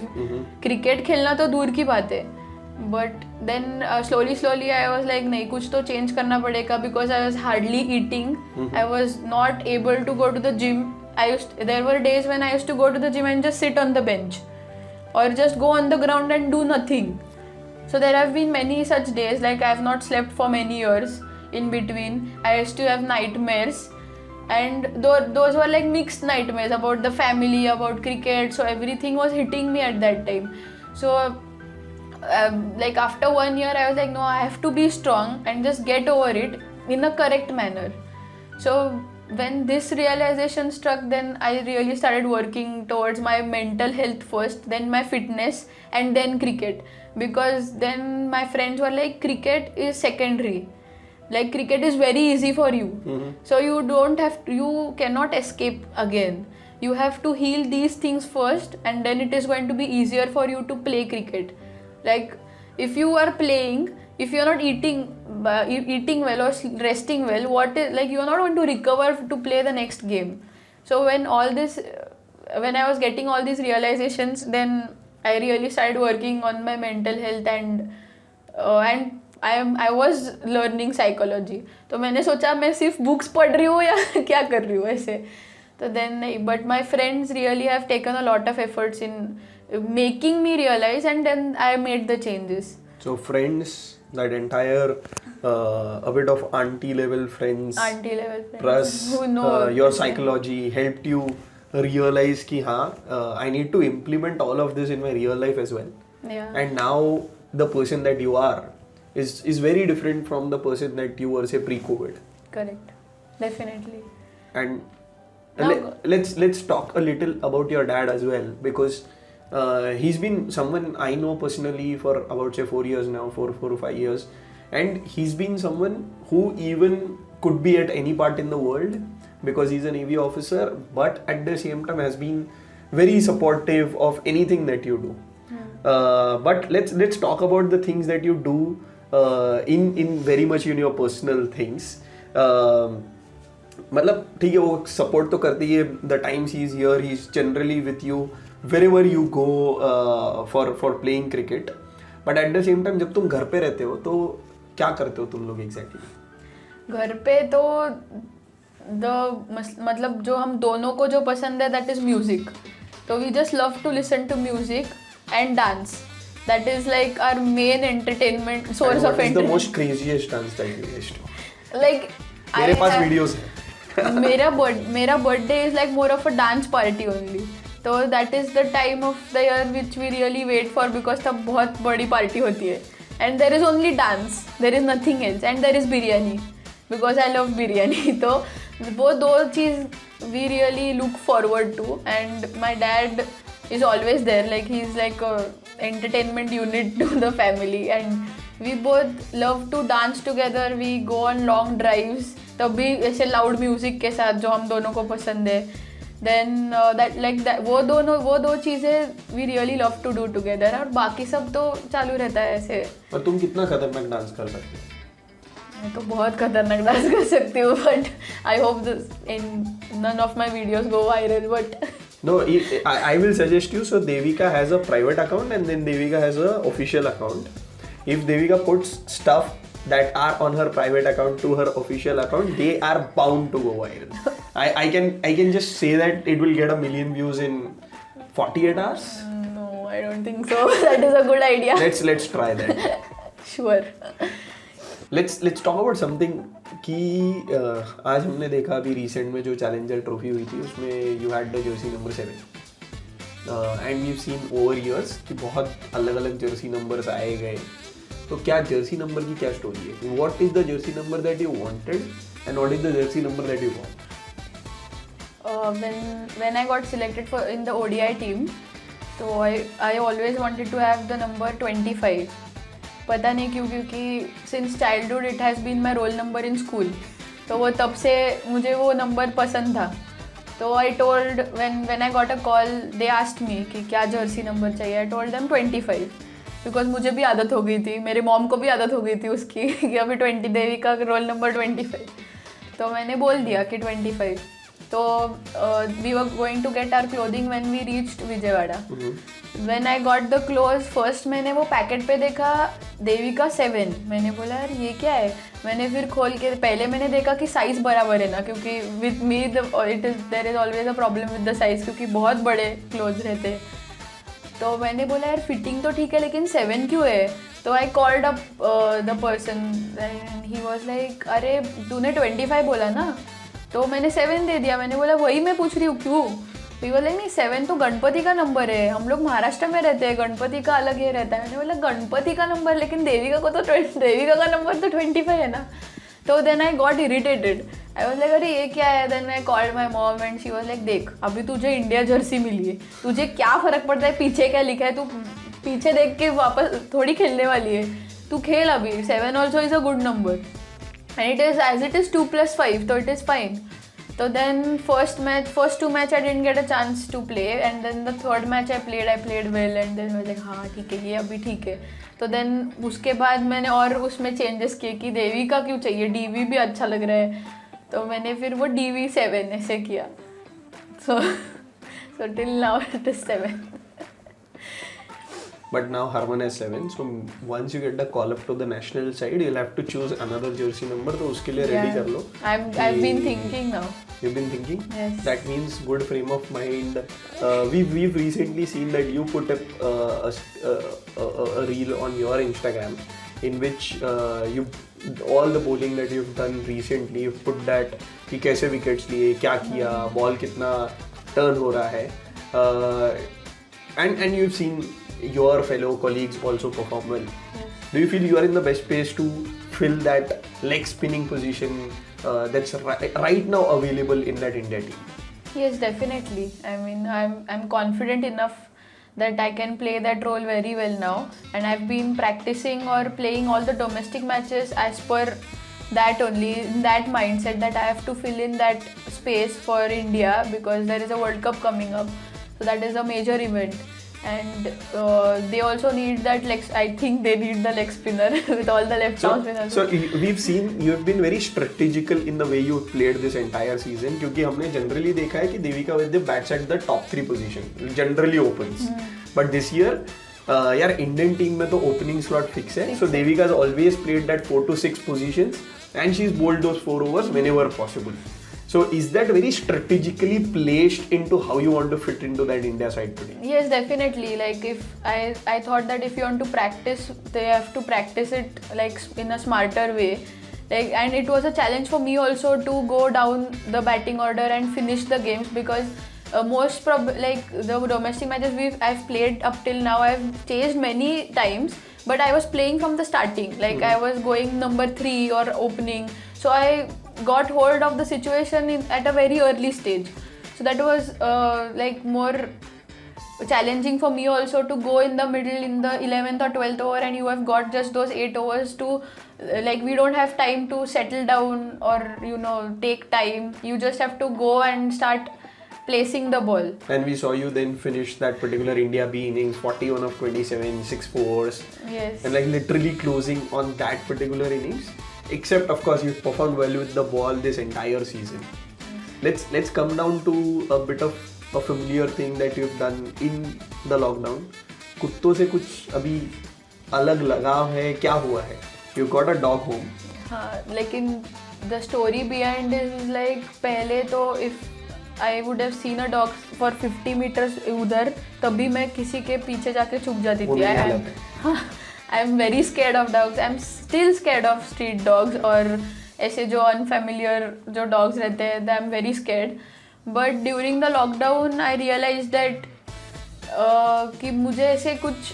Cricket खेलना तो दूर की बात है. But then slowly I was like, नहीं, कुछ तो change करना पड़ेगा, because I was hardly eating. I was not able to go to the gym. There were days when I used to go to the gym and just sit on the bench or just go on the ground and do nothing. So there have been many such days. Like I have not slept for many years in between. I used to have nightmares, and those were like mixed nightmares about the family, about cricket. So everything was hitting me at that time. So like after 1 year, I was like, no, I have to be strong and just get over it in a correct manner. So when this realization struck, then I really started working towards my mental health first, then my fitness, and then cricket. Because then my friends were like, cricket is secondary. Like cricket is very easy for you. So you cannot escape again. You have to heal these things first, and then it is going to be easier for you to play cricket. Like if you are playing, if you are not eating well or resting well, you are not going to recover to play the next game. So when I was getting all these realizations, then I really started working on my mental health, and I was learning psychology. तो मैंने सोचा मैं सिर्फ books पढ़ रही हूँ या क्या कर रही हूँ ऐसे. तो then but my friends really have taken a lot of efforts in making me realize, and then I made the changes. So friends, that entire a bit of auntie level friends plus who know your psychology helped you realize ki I need to implement all of this in my real life as well. Yeah. And now the person that you are is very different from the person that you were, say, pre-COVID. Correct, definitely. And let's talk a little about your dad as well, because he's been someone I know personally for about, say, 4 years now, 4 or 5 years, and he's been someone who even could be at any part in the world because he's a Navy officer, but at the same time has been very supportive of anything that you do. But let's talk about the things that you do in very much in your personal things. मतलब ठीक है, वो support तो करती है. The times he's here, he's generally with you wherever you go for playing cricket. But at the same time, जब तुम घर पे रहते हो तो क्या करते हो तुम लोग exactly? घर पे तो मतलब जो हम दोनों को जो पसंद है that is music. So we just love to listen to music and dance. That is like our main entertainment source of entertainment. What is the most craziest dance that you used to? Like मेरे पास videos हैं. मेरा birthday is like more of a dance party only. So that is the time of the year which we really wait for because तब बहुत बड़ी party होती है. And there is only dance. There is nothing else. And there is biryani. Because I love biryani. तो वो दो चीज़ we really look forward to. And my dad is always there. Like he's like a entertainment unit to the family. And we both love to dance together. We go on long drives. तब भी ऐसे loud music के साथ जो हम दोनों को पसंद है. Then वो दो चीज़ें we really love to do together. और बाकी सब तो चालू रहता है ऐसे. और तुम कितना खतरनाक डांस कर सकते हो? मैं तो बहुत खतरनाक डांस कर सकती हूँ, but I hope none of my videos go viral. But no, I will suggest you. So Devika has a private account and then Devika has a official account. If Devika puts stuff that are on her private account to her official account, they are bound to go viral. I can just say that it will get 1 million views in 48 hours. No, I don't think so. That is a good idea. Let's try that. Sure. Let's talk about something कि आज हमने देखा अभी recent में जो challenger trophy हुई थी उसमें you had the jersey number 7. And we've seen over years कि बहुत अलग अलग जर्सी नंबर्स आए गए. तो क्या जर्सी नंबर की क्या स्टोरी है? What is the jersey number that you wanted and what is the jersey number that you want? When I got selected in the ODI team, so I always wanted to have the number 25. पता नहीं क्यों, क्योंकि since childhood it has been my roll number in school. तो वो तब से मुझे वो नंबर पसंद था. तो I told when I got a call, they asked me कि क्या जर्सी नंबर चाहिए. I told them 25. बिकॉज मुझे भी आदत हो गई थी, मेरे मॉम को भी आदत हो गई थी उसकी कि अभी 20 देविका रोल नंबर 25. तो मैंने बोल दिया कि 25. तो we were going to get our clothing when we reached Vijayawada. When I got the cloth first मैंने वो पैकेट पे देखा देविका 7. मैंने बोला यार ये क्या है. मैंने फिर खोल के पहले मैंने देखा कि साइज़ बराबर है ना, क्योंकि with me there is always a problem with the size, क्योंकि बहुत बड़े क्लोथ्स रहते हैं. तो मैंने बोला यार फिटिंग तो ठीक है लेकिन 7 क्यों है. तो I called up the person and he was like अरे तूने 25 बोला ना. तो मैंने 7 दे दिया. मैंने बोला वही मैं पूछ रही हूँ क्यों. तो बोला नहीं 7 तो गणपति का नंबर है, हम लोग महाराष्ट्र में रहते हैं, गणपति का अलग ये रहता है. मैंने बोला गणपति का नंबर लेकिन देविका को तो देविका का नंबर तो 25 है ना. तो then I got irritated. I was like अरे ये क्या है. Then I called my mom and she was like देख अभी तुझे इंडिया जर्सी मिली है, तुझे क्या फ़र्क पड़ता है पीछे क्या लिखा है. तू पीछे देख के वापस थोड़ी खेलने वाली है, तू खेल अभी. 7 also is a good number and it is as it is 2 + 5 तो इट इज़ फाइन. तो then first 2 match I didn't get a chance to play and then the third match I played well and then I was like हाँ ठीक है ये अभी ठीक है. तो देन उसके बाद मैंने और उसमें चेंजेस किए कि देविका क्यों चाहिए, DV भी अच्छा लग रहा है. तो मैंने फिर वो DV7 ऐसे किया. So till now it is 7. But now Harman has 7. So once you get the call up to the national side, you'll have to choose another jersey number. तो उसके लिए ready कर लो. I've been thinking now. You've been thinking? Yes. That means good frame of mind. We've recently seen that you put up a reel on your Instagram in which all the bowling that you've done recently, you've put that कि कैसे wickets लिए, क्या किया, ball कितना turn हो रहा है. And you've seen your fellow colleagues also perform well. Yes. Do you feel you are in the best place to fill that leg spinning position that's right now available in that India team? Yes, definitely. I mean, I'm confident enough that I can play that role very well now, and I've been practicing or playing all the domestic matches as per that only, in that mindset that I have to fill in that space for India because there is a World Cup coming up. So that is a major event. And they also need that leg. I think they need the leg spinner with all the left arm spinners. So we've seen you've been very strategical in the way you played this entire season. क्योंकि हमने generally देखा है कि Devika Vaidya bats at the top 3 position, generally opens. But this year, यार Indian team में तो opening slot fix है. So Devika has always played that 4 to 6 positions, and she's bowled those 4 overs whenever possible. So is that very strategically placed into how you want to fit into that India side today? Yes, definitely. Like if I thought that if you want to practice, they have to practice it like in a smarter way. Like, and it was a challenge for me also to go down the batting order and finish the games, because like the domestic matches I've played up till now, I've changed many times, but I was playing from the starting. Like I was going number 3 or opening, so I got hold of the situation at a very early stage. So that was like more challenging for me also, to go in the middle in the 11th or 12th over, and you have got just those 8 overs to like, we don't have time to settle down or take time. You just have to go and start placing the ball. And we saw you then finish that particular India B innings, 41 of 27, 6 fours. Yes. And like literally closing on that particular innings. Except of course you performed well with the ball this entire season. Let's come down to a bit of a familiar thing that you've done in the lockdown. कुत्तों से कुछ अभी अलग लगाव है, क्या हुआ है? You got a dog home. हाँ, लेकिन the story behind it is like, पहले तो if I would have seen a dog for 50 meters उधर, तभी मैं किसी के पीछे जाके छुप जाती थी. I'm very scared of dogs. I'm still scared of street dogs और ऐसे जो unfamiliar जो dogs रहते हैं. I'm very scared. But during the lockdown, I realized that कि मुझे ऐसे कुछ,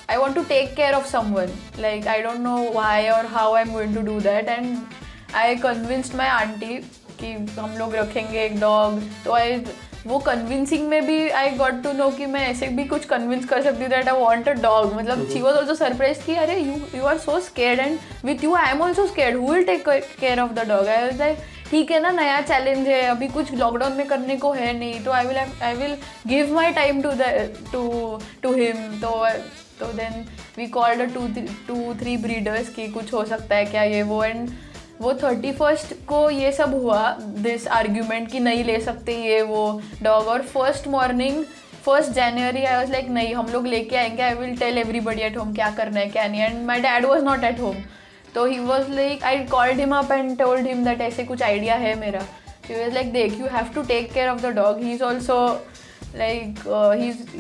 I want to take care of someone. Like I don't know why or how I'm going to do that, and I convinced my auntie कि हम लोग रखेंगे एक dog. तो वो convincing में भी I got to know कि मैं ऐसे भी कुछ convince कर सकती हूँ that I want a dog. मतलब she was also surprised कि अरे you are so scared, and with you I am also scared. Who will take care of the dog? I was like, ठीक है ना, नया चैलेंज है, अभी कुछ लॉकडाउन में करने को है नहीं, तो I will give my time to him. तो देन वी कॉल्ड 2-3 ब्रीडर्स कि कुछ हो सकता है क्या ये वो. एंड वो 31st को ये सब हुआ, दिस आर्ग्यूमेंट कि नहीं ले सकते ये वो डॉग. और first morning 1st January I was like नहीं, हम लोग लेके आएंगे, I will tell everybody at home क्या करना है क्या नहीं. And my dad was not at home. So he was like, I called him up and told him that ऐसे कुछ idea है मेरा. He was like, देख, you have to take care of the dog. He's also like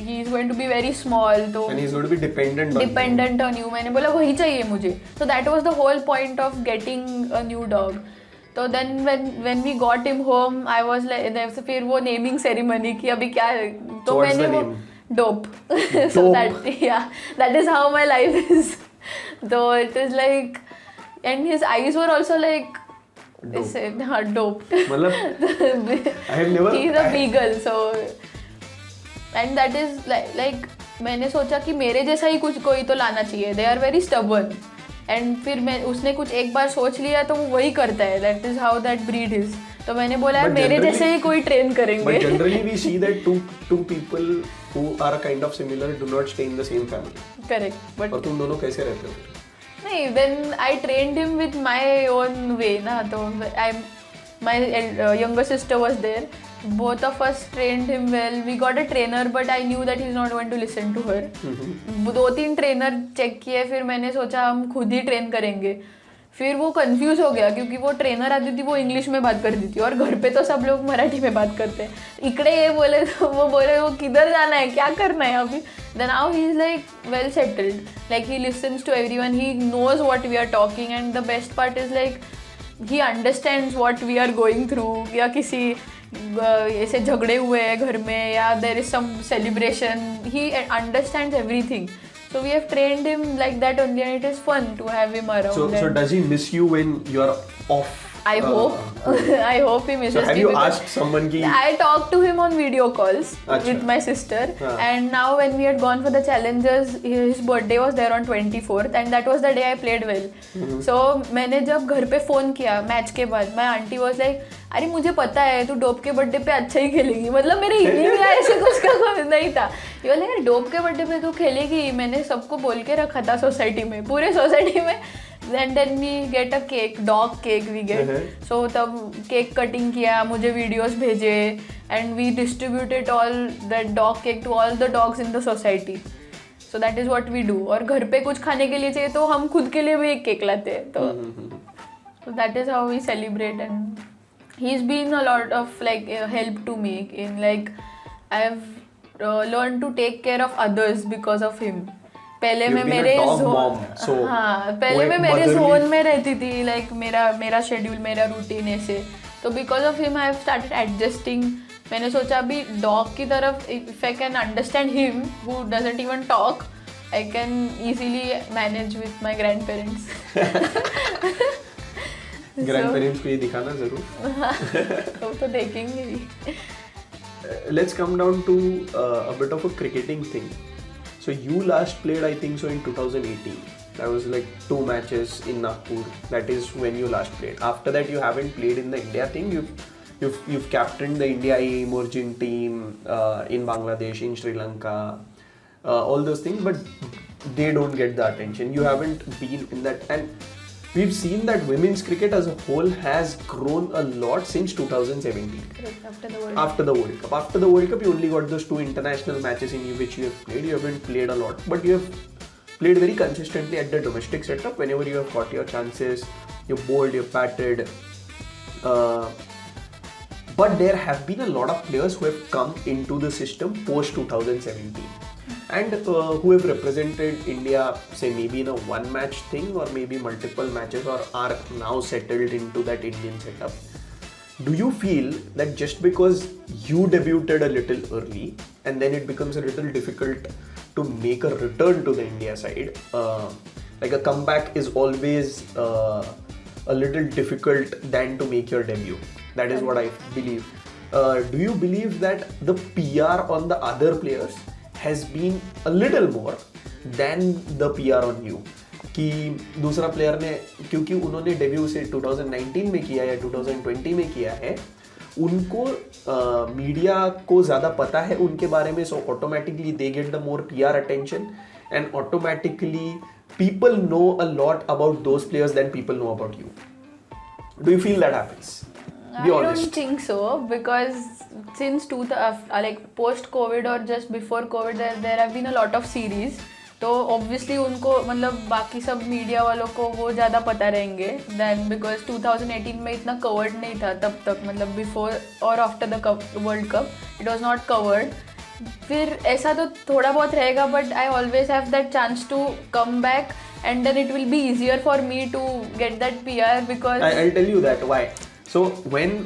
he's going to be very small. तो and he's going to be dependent on you. मैंने बोला वही चाहिए मुझे. So that was the whole point of getting a new dog. तो then when we got him home, I was like, फिर वो naming ceremony की अभी क्या है. तो मैंने वो Dope. So that is how my life is. So it is like. And his eyes were also like dope. I have never. He's a beagle, so and that is like मैंने सोचा कि मेरे जैसा ही कुछ कोई तो लाना चाहिए. They are very stubborn. And फिर उसने कुछ एक बार सोच लिया तो वो वही करता है. That is how that breed is. तो मैंने बोला यार मेरे जैसे ही कोई ट्रेन करेंगे. But generally we see that two people who are kind of similar do not stay in the same family. Correct. But और तुम दोनों कैसे रहते हो? नहीं, when I trained him with my own way ना, तो my younger sister was there. Both of us trained him well. We got a trainer, but I knew that he's not going to listen to her. 2-3 trainer check किए, फिर मैंने सोचा हम खुद ही train करेंगे. फिर वो कंफ्यूज हो गया क्योंकि वो ट्रेनर आती थी, वो इंग्लिश में बात करती थी और घर पे तो सब लोग मराठी में बात करते हैं. इकड़े ये बोले तो वो बोले वो किधर जाना है, क्या करना है अभी. Then now he is like well settled. Like he listens to everyone. He knows what we are talking, and the best part is like he understands what we are going through. या किसी ऐसे झगड़े हुए हैं घर में या there is some celebration. He understands everything. So we have trained him like that only, and it is fun to have him around. So does he miss you when you are off? I hope. I hope he misses me. So have you asked someone ki? I talked to him on video calls with my sister. And now when we had gone for the challenges, his birthday was there on 24th, and that was the day I played well. So मैंने जब घर पे phone किया match के बाद, my auntie was like, अरे मुझे पता है तू डोप के बर्थडे पे अच्छा ही खेलेगी. मतलब मेरे इन्हीं में ऐसे कुछ का नहीं था. ये बोले यार डोप के बर्थडे पे तू खेलेगी, मैंने सबको बोल के रखा था सोसाइटी में, पूरे सोसाइटी में. then we get a cake, dog cake we get. So तब केक कटिंग किया, मुझे वीडियोस भेजे, and we distributed all that dog cake to all the dogs in the society. So that is what we do. और घर पे कुछ खाने के लिए चाहिए तो हम खुद के लिए भी एक केक लाते हैं. तो that is how we celebrate. And he's been a lot of like help to me in like I've learned to take care of others because of him. पहले You've मैं been a मेरे dog zone, mom, so हाँ पहले वो मैं एक मेरे motherly- zone में रहती थी like मेरा शेड्यूल मेरा रूटीन ऐसे तो because of him I have started adjusting. मैंने सोचा अभी डॉग की तरफ if I can understand him who doesn't even talk I can easily manage with my grand parents. Grand parents को ये दिखाना जरूर. वो तो देखेंगे ही. Let's come down to a bit of a cricketing thing. So you last played, I think so, in 2018. That was like 2 matches in Nagpur. That is when you last played. After that, you haven't played in the India thing. You've captained the India emerging team in Bangladesh, in Sri Lanka, all those things. But they don't get the attention. You haven't been in that, and we've seen that women's cricket as a whole has grown a lot since 2017. Correct, after the World After the World Cup. After the World Cup, you only got those 2 international matches in which you have played. You haven't played a lot, but you have played very consistently at the domestic setup. Whenever you have got your chances, you've bowled, you've batted. But there have been a lot of players who have come into the system post 2017 and who have represented India, say maybe in a 1-match thing or maybe multiple matches, or are now settled into that Indian setup. Do you feel that just because you debuted a little early and then it becomes a little difficult to make a return to the India side, like a comeback is always a little difficult than to make your debut? That is what I believe. Do you believe that the PR on the other players has been a little more than the PR on you? कि दूसरा player ने, क्योंकि उन्होंने debut से 2019 में किया या 2020 में किया है, उनको मीडिया को ज़्यादा पता है उनके बारे में, so automatically they get the more PR attention and automatically people know a lot about those players than people know about you. Do you feel that happens? Be I honest. don't think so because since like post COVID or just before COVID there have been a lot of series. तो obviously उनको मतलब बाकी सब media वालों को वो ज़्यादा पता रहेंगे then because 2018 में इतना covered नहीं था तब तक, मतलब before और after the World Cup it was not covered. फिर ऐसा तो थोड़ा बहुत रहेगा but I always have that chance to come back and then it will be easier for me to get that PR because I'll tell you that why. So when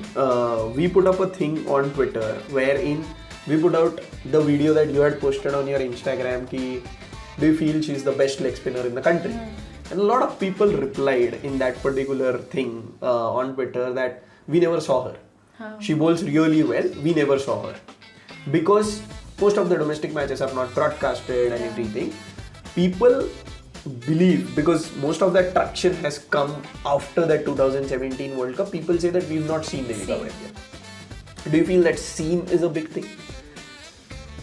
we put up a thing on Twitter wherein we put out the video that you had posted on your Instagram ki do you feel she's the best leg spinner in the country? And a lot of people replied in that particular thing on Twitter that we never saw her. She bowls really well, we never saw her. Because most of the domestic matches are not broadcasted and everything. People believe, because most of that traction has come after that 2017 World Cup, people say that we've not seen Devika Vaidya. Do you feel that scene is a big thing?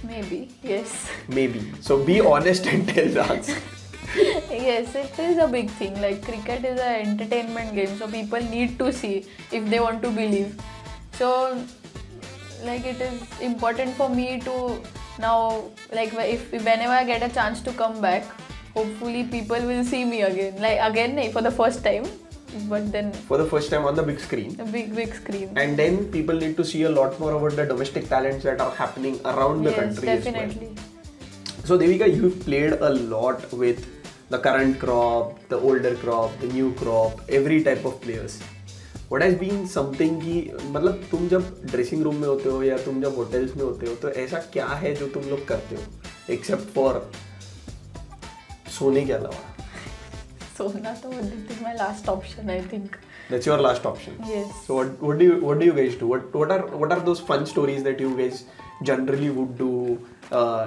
maybe yes. Maybe. So be honest and tell us. Yes, it is a big thing. Like cricket is an entertainment game, so people need to see if they want to believe. So, like it is important for me to now, like if whenever I get a chance to come back, hopefully people will see me again. Like again, for the first time, but then For the first time on the big screen. a big screen. And then people need to see a lot more about the domestic talents that are happening around the Yes, country definitely. as well. So Devika, you've played a lot with the current crop, the older crop, the new crop, every type of players. What has been something कि मतलब तुम जब dressing room में होते हो या तुम जब होटल्स में होते हो तो ऐसा क्या है जो तुम लोग करते हो एक्सेप्ट फॉर सोने के अलावा? Sona to this is my last option, I think. That's your last option. Yes. So what do you guys do? What are those fun stories that you guys generally would do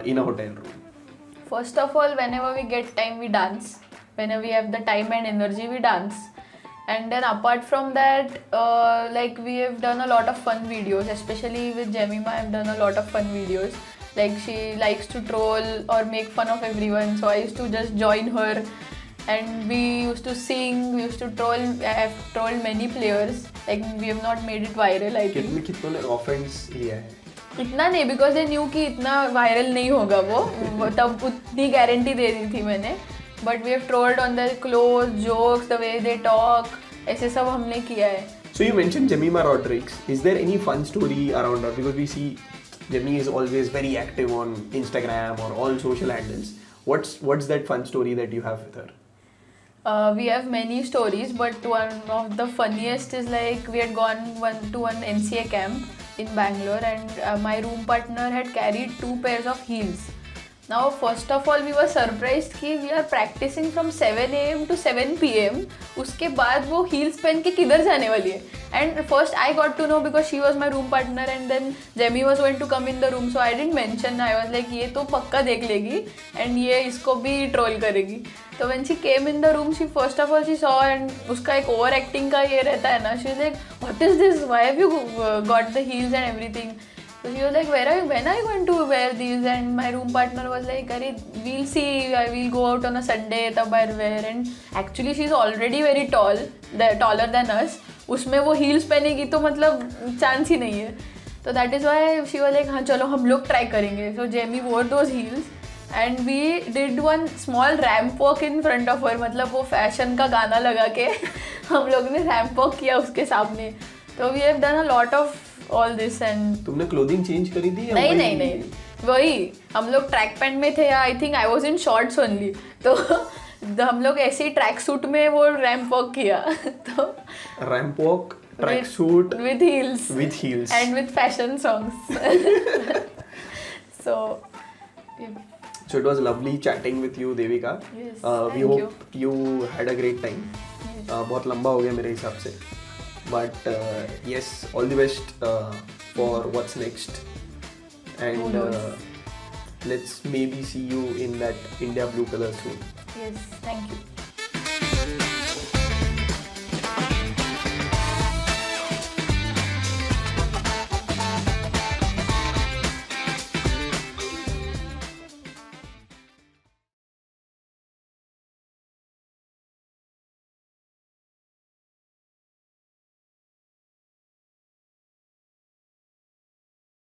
in a hotel room? First of all, whenever we get time, we dance. Whenever we have the time and energy, we dance. And then apart from that, like we have done a lot of fun videos, especially with Jemimah, I've done a lot of fun videos. Like she likes to troll or make fun of everyone, so I used to just join her. And we used to sing, we used to troll. I have trolled many players. Like we have not made it viral, I think. कितनों ने offence लिया है? इतना नहीं, because they knew कि इतना viral नहीं होगा वो तब उतनी गारंटी दे दी थी मैंने. But we have trolled on their clothes, jokes, the way they talk. ऐसे सब हमने किया है. So So you mentioned Jemimah Rodriguez. Is there any fun story around her? Because we see Jemmy is always very active on Instagram or all social handles. What's that fun story that you have with her? We have many stories, but one of the funniest is like we had gone to one NCA camp in Bangalore, and my room partner had carried 2 pairs of heels. Now, first of all, we were surprised कि we are practicing from 7 a.m. to 7 p.m. उसके बाद वो heels पहन के किधर जाने वाली है? And first I got to know because she was my room partner, and then Jemmy was going to come in the room, so I didn't mention. I was like ये तो पक्का देख लेगी and ये इसको भी troll करेगी. So when she came in the room, she first of all she saw, and उसका एक over acting का ये रहता है ना. She was like, what is this? Why have you got the heels and everything? So she was like, when are you going to wear these? And my room partner was like, Arey, we'll see, I will go out on a Sunday, tab I'll wear. And actually she's already very tall, taller than us. उसमें वो heels पहनेगी तो मतलब chance ही नहीं है. So that is why she was like, हाँ चलो हम लोग try करेंगे. So Jamie wore those heels and we did one small ramp walk in front of her. मतलब वो fashion का गाना लगा के हम लोग ने ramp walk किया उसके सामने. So we have done a lot of all this. And तुमने clothing change करी थी या नहीं वही हम लोग ट्रैक पैंट में थे. I think I was in shorts only. तो हम लोग ऐसे ही ट्रैक सूट में वो रैंप वॉक किया. तो ramp walk, track suit with heels and with fashion songs. So it was lovely chatting with you, Devika. Yes, we hope you had a great time. बहुत लंबा हो गया मेरे हिसाब से. But yes, all the best for what's next. And let's maybe see you in that India blue color soon. yes, thank you.